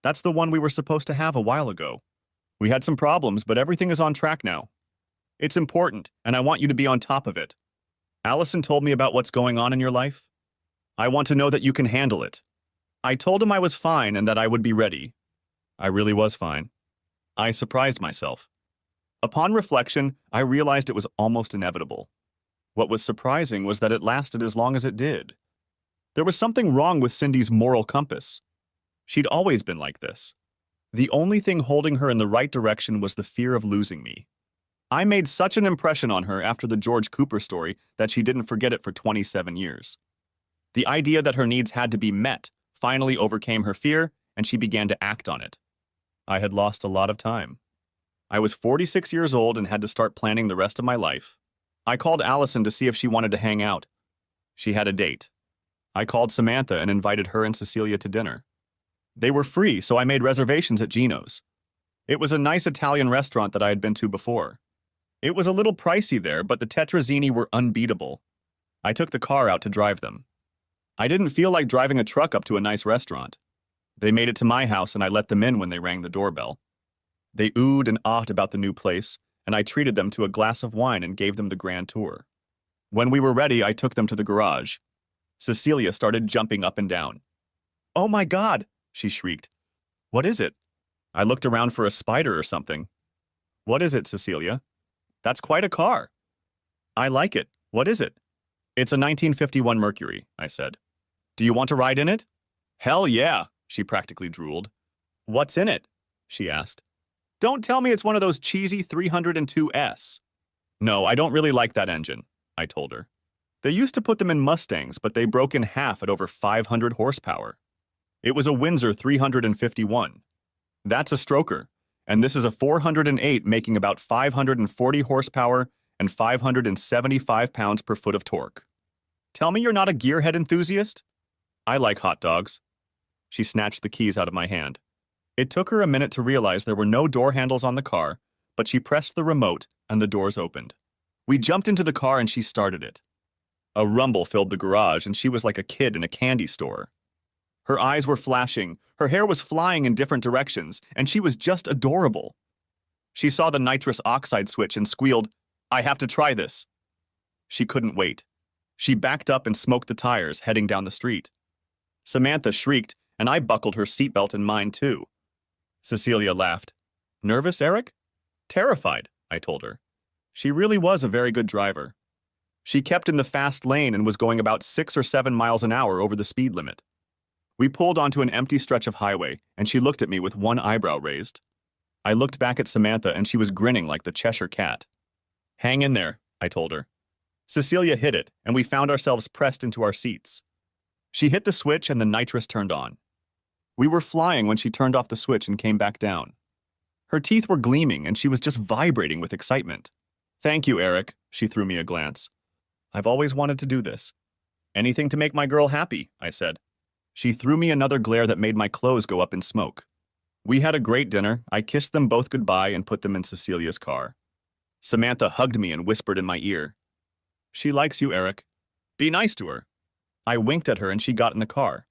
That's the one we were supposed to have a while ago. We had some problems, but everything is on track now. It's important, and I want you to be on top of it. Allison told me about what's going on in your life. I want to know that you can handle it. I told him I was fine and that I would be ready. I really was fine. I surprised myself. Upon reflection, I realized it was almost inevitable. What was surprising was that it lasted as long as it did. There was something wrong with Cindy's moral compass. She'd always been like this. The only thing holding her in the right direction was the fear of losing me. I made such an impression on her after the George Cooper story that she didn't forget it for 27 years. The idea that her needs had to be met finally overcame her fear, and she began to act on it. I had lost a lot of time. I was 46 years old and had to start planning the rest of my life. I called Allison to see if she wanted to hang out. She had a date. I called Samantha and invited her and Cecilia to dinner. They were free, so I made reservations at Gino's. It was a nice Italian restaurant that I had been to before. It was a little pricey there, but the tetrazzini were unbeatable. I took the car out to drive them. I didn't feel like driving a truck up to a nice restaurant. They made it to my house and I let them in when they rang the doorbell. They oohed and awed about the new place, and I treated them to a glass of wine and gave them the grand tour. When we were ready, I took them to the garage. Cecilia started jumping up and down. Oh my God, she shrieked. What is it? I looked around for a spider or something. What is it, Cecilia? That's quite a car. I like it. What is it? It's a 1951 Mercury, I said. Do you want to ride in it? Hell yeah, she practically drooled. What's in it? She asked. Don't tell me it's one of those cheesy 302S. No, I don't really like that engine, I told her. They used to put them in Mustangs, but they broke in half at over 500 horsepower. It was a Windsor 351. That's a stroker, and this is a 408 making about 540 horsepower and 575 pounds per foot of torque. Tell me you're not a gearhead enthusiast? I like hot dogs. She snatched the keys out of my hand. It took her a minute to realize there were no door handles on the car, but she pressed the remote and the doors opened. We jumped into the car and she started it. A rumble filled the garage and she was like a kid in a candy store. Her eyes were flashing, her hair was flying in different directions, and she was just adorable. She saw the nitrous oxide switch and squealed, I have to try this. She couldn't wait. She backed up and smoked the tires, heading down the street. Samantha shrieked, and I buckled her seatbelt and mine too. Cecilia laughed. Nervous, Eric? Terrified, I told her. She really was a very good driver. She kept in the fast lane and was going about 6 or 7 miles an hour over the speed limit. We pulled onto an empty stretch of highway, and she looked at me with one eyebrow raised. I looked back at Samantha, and she was grinning like the Cheshire Cat. Hang in there, I told her. Cecilia hit it, and we found ourselves pressed into our seats. She hit the switch, and the nitrous turned on. We were flying when she turned off the switch and came back down. Her teeth were gleaming, and she was just vibrating with excitement. Thank you, Eric, she threw me a glance. I've always wanted to do this. Anything to make my girl happy, I said. She threw me another glare that made my clothes go up in smoke. We had a great dinner. I kissed them both goodbye and put them in Cecilia's car. Samantha hugged me and whispered in my ear. She likes you, Eric. Be nice to her. I winked at her and she got in the car.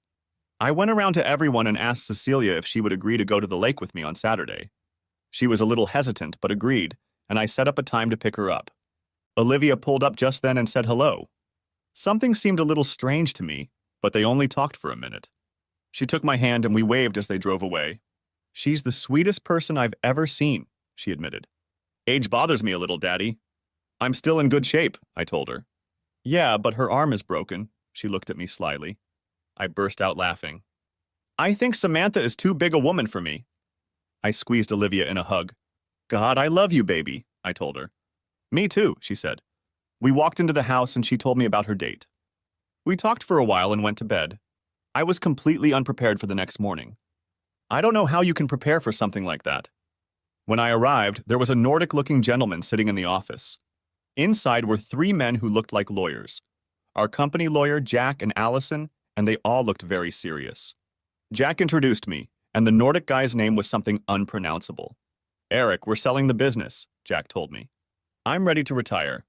I went around to everyone and asked Cecilia if she would agree to go to the lake with me on Saturday. She was a little hesitant, but agreed, and I set up a time to pick her up. Olivia pulled up just then and said hello. Something seemed a little strange to me, but they only talked for a minute. She took my hand and we waved as they drove away. She's the sweetest person I've ever seen, she admitted. Age bothers me a little, Daddy. I'm still in good shape, I told her. Yeah, but her arm is broken, she looked at me slyly. I burst out laughing. I think Samantha is too big a woman for me. I squeezed Olivia in a hug. God, I love you, baby, I told her. Me too, she said. We walked into the house and she told me about her date. We talked for a while and went to bed. I was completely unprepared for the next morning. I don't know how you can prepare for something like that. When I arrived, there was a Nordic-looking gentleman sitting in the office. Inside were 3 men who looked like lawyers. Our company lawyer, Jack, and Allison, and they all looked very serious. Jack introduced me, and the Nordic guy's name was something unpronounceable. Eric, we're selling the business, Jack told me. I'm ready to retire.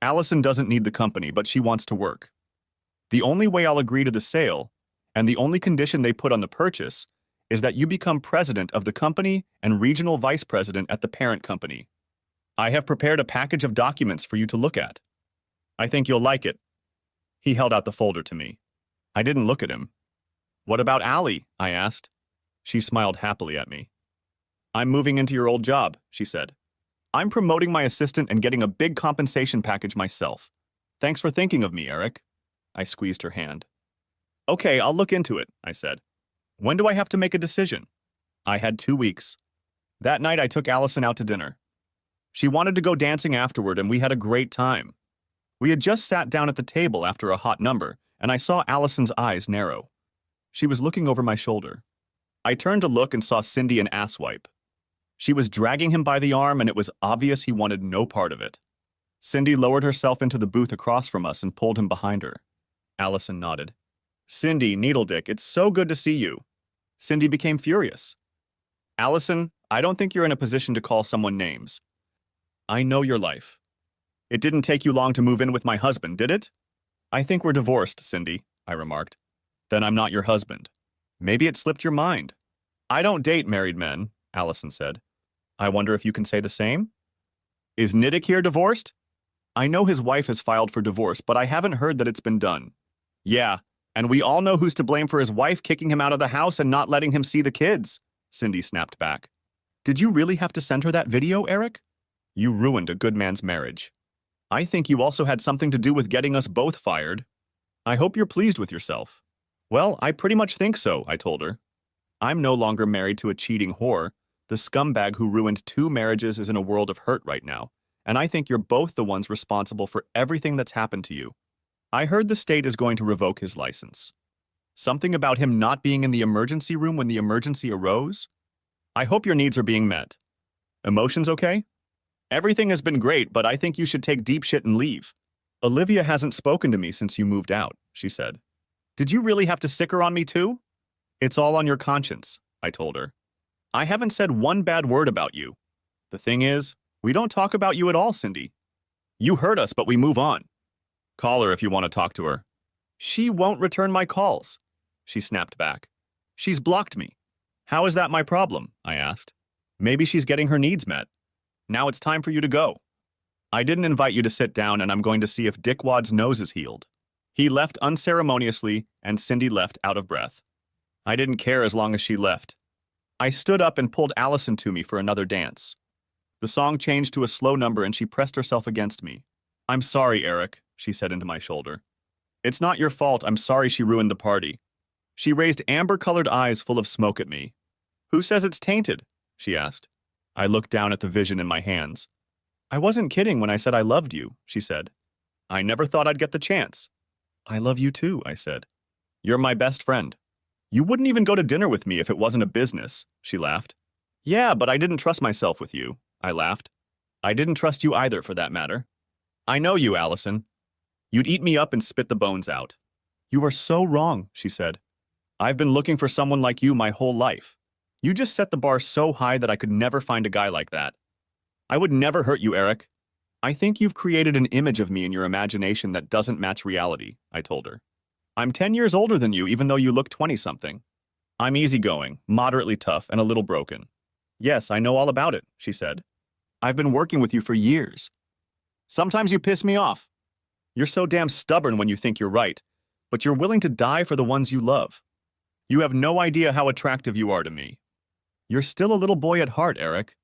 Allison doesn't need the company, but she wants to work. The only way I'll agree to the sale, and the only condition they put on the purchase, is that you become president of the company and regional vice president at the parent company. I have prepared a package of documents for you to look at. I think you'll like it. He held out the folder to me. I didn't look at him. What about Allie? I asked. She smiled happily at me. I'm moving into your old job, she said. I'm promoting my assistant and getting a big compensation package myself. Thanks for thinking of me, Eric. I squeezed her hand. Okay, I'll look into it, I said. When do I have to make a decision? I had 2 weeks. That night I took Allison out to dinner. She wanted to go dancing afterward and we had a great time. We had just sat down at the table after a hot number and I saw Allison's eyes narrow. She was looking over my shoulder. I turned to look and saw Cindy an asswipe. She was dragging him by the arm and it was obvious he wanted no part of it. Cindy lowered herself into the booth across from us and pulled him behind her. Allison nodded. Cindy, Needledick, it's so good to see you. Cindy became furious. Allison, I don't think you're in a position to call someone names. I know your life. It didn't take you long to move in with my husband, did it? I think we're divorced, Cindy, I remarked. Then I'm not your husband. Maybe it slipped your mind. I don't date married men, Allison said. I wonder if you can say the same? Is Niddick here divorced? I know his wife has filed for divorce, but I haven't heard that it's been done. Yeah, and we all know who's to blame for his wife kicking him out of the house and not letting him see the kids, Cindy snapped back. Did you really have to send her that video, Eric? You ruined a good man's marriage. I think you also had something to do with getting us both fired. I hope you're pleased with yourself. Well, I pretty much think so, I told her. I'm no longer married to a cheating whore. The scumbag who ruined 2 marriages is in a world of hurt right now, and I think you're both the ones responsible for everything that's happened to you. I heard the state is going to revoke his license. Something about him not being in the emergency room when the emergency arose? I hope your needs are being met. Emotions okay? Everything has been great, but I think you should take deep shit and leave. Olivia hasn't spoken to me since you moved out, she said. Did you really have to sick her on me too? It's all on your conscience, I told her. I haven't said one bad word about you. The thing is, we don't talk about you at all, Cindy. You hurt us, but we move on. Call her if you want to talk to her. She won't return my calls, she snapped back. She's blocked me. How is that my problem? I asked. Maybe she's getting her needs met. Now it's time for you to go. I didn't invite you to sit down, and I'm going to see if Dickwad's nose is healed. He left unceremoniously, and Cindy left out of breath. I didn't care as long as she left. I stood up and pulled Allison to me for another dance. The song changed to a slow number, and she pressed herself against me. I'm sorry, Eric, she said into my shoulder. It's not your fault. I'm sorry she ruined the party. She raised amber-colored eyes full of smoke at me. Who says it's tainted? She asked. I looked down at the vision in my hands. I wasn't kidding when I said I loved you, she said. I never thought I'd get the chance. I love you too, I said. You're my best friend. You wouldn't even go to dinner with me if it wasn't a business, she laughed. Yeah, but I didn't trust myself with you, I laughed. I didn't trust you either, for that matter. I know you, Allison. You'd eat me up and spit the bones out. You are so wrong, she said. I've been looking for someone like you my whole life. You just set the bar so high that I could never find a guy like that. I would never hurt you, Eric. I think you've created an image of me in your imagination that doesn't match reality, I told her. I'm 10 years older than you, even though you look 20-something. I'm easygoing, moderately tough, and a little broken. Yes, I know all about it, she said. I've been working with you for years. Sometimes you piss me off. You're so damn stubborn when you think you're right, but you're willing to die for the ones you love. You have no idea how attractive you are to me. You're still a little boy at heart, Eric.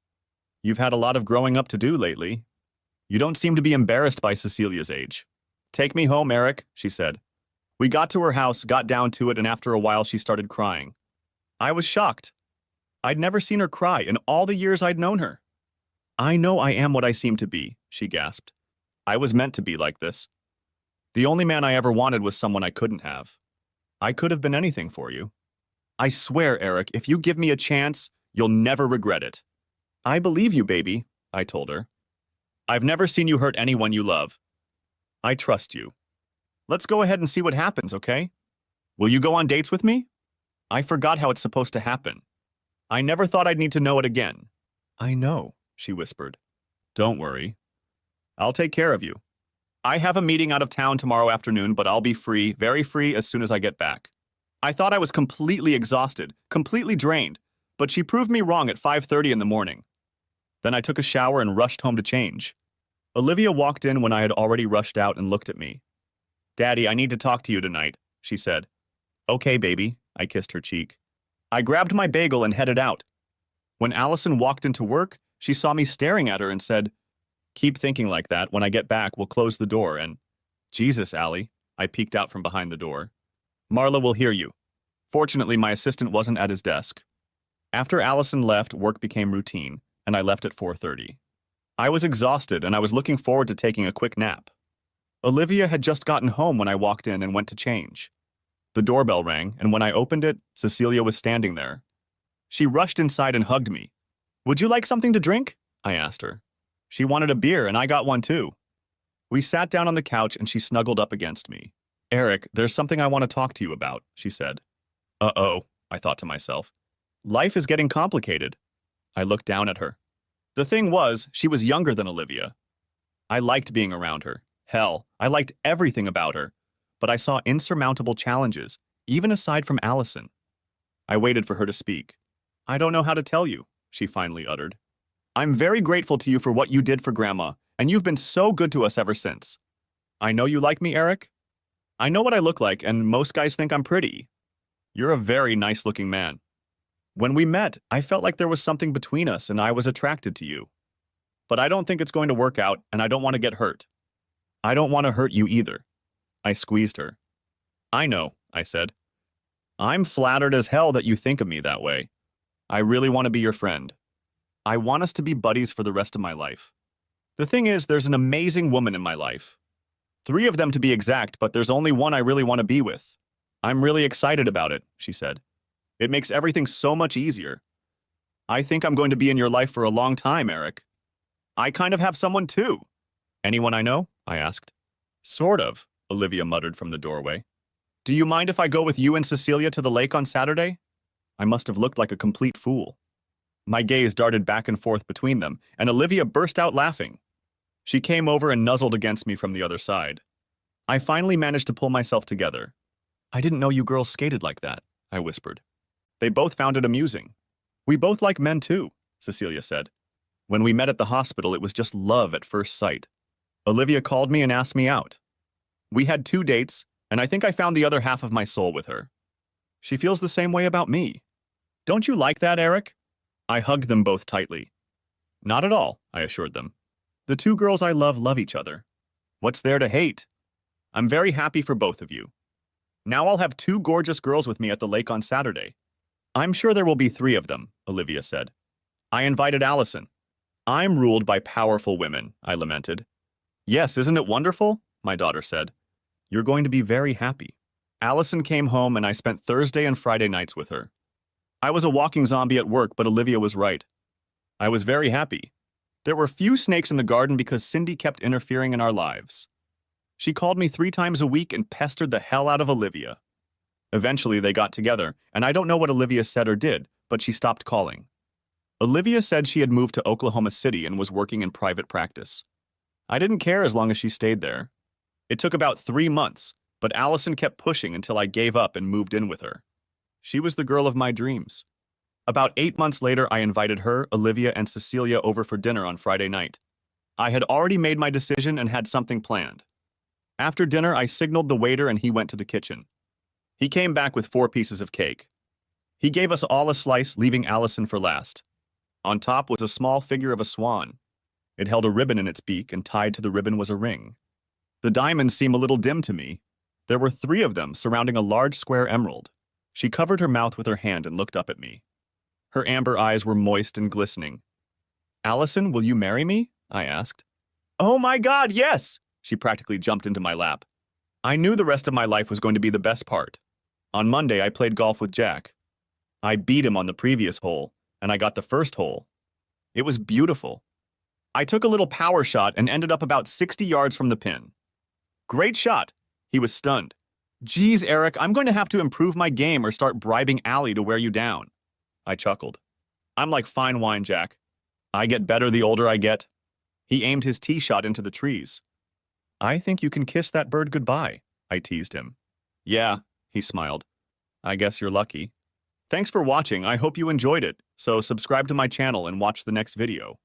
You've had a lot of growing up to do lately. You don't seem to be embarrassed by Cecilia's age. Take me home, Eric, she said. We got to her house, got down to it, and after a while she started crying. I was shocked. I'd never seen her cry in all the years I'd known her. I know I am what I seem to be, she gasped. I was meant to be like this. The only man I ever wanted was someone I couldn't have. I could have been anything for you. I swear, Eric, if you give me a chance, you'll never regret it. I believe you, baby, I told her. I've never seen you hurt anyone you love. I trust you. Let's go ahead and see what happens, okay? Will you go on dates with me? I forgot how it's supposed to happen. I never thought I'd need to know it again. I know, she whispered. Don't worry. I'll take care of you. I have a meeting out of town tomorrow afternoon, but I'll be free, very free, as soon as I get back. I thought I was completely exhausted, completely drained, but she proved me wrong at 5:30 in the morning. Then I took a shower and rushed home to change. Olivia walked in when I had already rushed out and looked at me. Daddy, I need to talk to you tonight, she said. Okay, baby, I kissed her cheek. I grabbed my bagel and headed out. When Allison walked into work, she saw me staring at her and said, Keep thinking like that. When I get back, we'll close the door and... Jesus, Allie, I peeked out from behind the door. Marla will hear you. Fortunately, my assistant wasn't at his desk. After Allison left, work became routine, and I left at 4:30. I was exhausted, and I was looking forward to taking a quick nap. Olivia had just gotten home when I walked in and went to change. The doorbell rang, and when I opened it, Cecilia was standing there. She rushed inside and hugged me. Would you like something to drink? I asked her. She wanted a beer, and I got one too. We sat down on the couch, and she snuggled up against me. Eric, there's something I want to talk to you about, she said. Uh-oh, I thought to myself. Life is getting complicated. I looked down at her. The thing was, she was younger than Olivia. I liked being around her. Hell, I liked everything about her. But I saw insurmountable challenges, even aside from Allison. I waited for her to speak. I don't know how to tell you, she finally uttered. I'm very grateful to you for what you did for Grandma, and you've been so good to us ever since. I know you like me, Eric. I know what I look like, and most guys think I'm pretty. You're a very nice-looking man. When we met, I felt like there was something between us and I was attracted to you. But I don't think it's going to work out and I don't want to get hurt. I don't want to hurt you either. I squeezed her. I know, I said. I'm flattered as hell that you think of me that way. I really want to be your friend. I want us to be buddies for the rest of my life. The thing is, there's an amazing woman in my life. 3 of them to be exact, but there's only one I really want to be with. I'm really excited about it, she said. It makes everything so much easier. I think I'm going to be in your life for a long time, Eric. I kind of have someone too. Anyone I know? I asked. Sort of, Olivia muttered from the doorway. Do you mind if I go with you and Cecilia to the lake on Saturday? I must have looked like a complete fool. My gaze darted back and forth between them, and Olivia burst out laughing. She came over and nuzzled against me from the other side. I finally managed to pull myself together. I didn't know you girls skated like that, I whispered. They both found it amusing. We both like men too, Cecilia said. When we met at the hospital, it was just love at first sight. Olivia called me and asked me out. We had 2 dates, and I think I found the other half of my soul with her. She feels the same way about me. Don't you like that, Eric? I hugged them both tightly. Not at all, I assured them. The 2 girls I love each other. What's there to hate? I'm very happy for both of you. Now I'll have 2 gorgeous girls with me at the lake on Saturday. I'm sure there will be 3 of them, Olivia said. I invited Allison. I'm ruled by powerful women, I lamented. Yes, isn't it wonderful? My daughter said. You're going to be very happy. Allison came home and I spent Thursday and Friday nights with her. I was a walking zombie at work, but Olivia was right. I was very happy. There were few snakes in the garden because Cindy kept interfering in our lives. She called me 3 times a week and pestered the hell out of Olivia. Eventually, they got together, and I don't know what Olivia said or did, but she stopped calling. Olivia said she had moved to Oklahoma City and was working in private practice. I didn't care as long as she stayed there. It took about 3 months, but Allison kept pushing until I gave up and moved in with her. She was the girl of my dreams. About 8 months later, I invited her, Olivia, and Cecilia over for dinner on Friday night. I had already made my decision and had something planned. After dinner, I signaled the waiter and he went to the kitchen. He came back with 4 pieces of cake. He gave us all a slice, leaving Allison for last. On top was a small figure of a swan. It held a ribbon in its beak, and tied to the ribbon was a ring. The diamonds seemed a little dim to me. There were 3 of them surrounding a large square emerald. She covered her mouth with her hand and looked up at me. Her amber eyes were moist and glistening. Allison, will you marry me? I asked. Oh my God, yes! She practically jumped into my lap. I knew the rest of my life was going to be the best part. On Monday, I played golf with Jack. I beat him on the previous hole, and I got the first hole. It was beautiful. I took a little power shot and ended up about 60 yards from the pin. Great shot. He was stunned. Geez, Eric, I'm going to have to improve my game or start bribing Allie to wear you down. I chuckled. I'm like fine wine, Jack. I get better the older I get. He aimed his tee shot into the trees. I think you can kiss that bird goodbye, I teased him. Yeah, he smiled. I guess you're lucky. Thanks for watching. I hope you enjoyed it. So subscribe to my channel and watch the next video.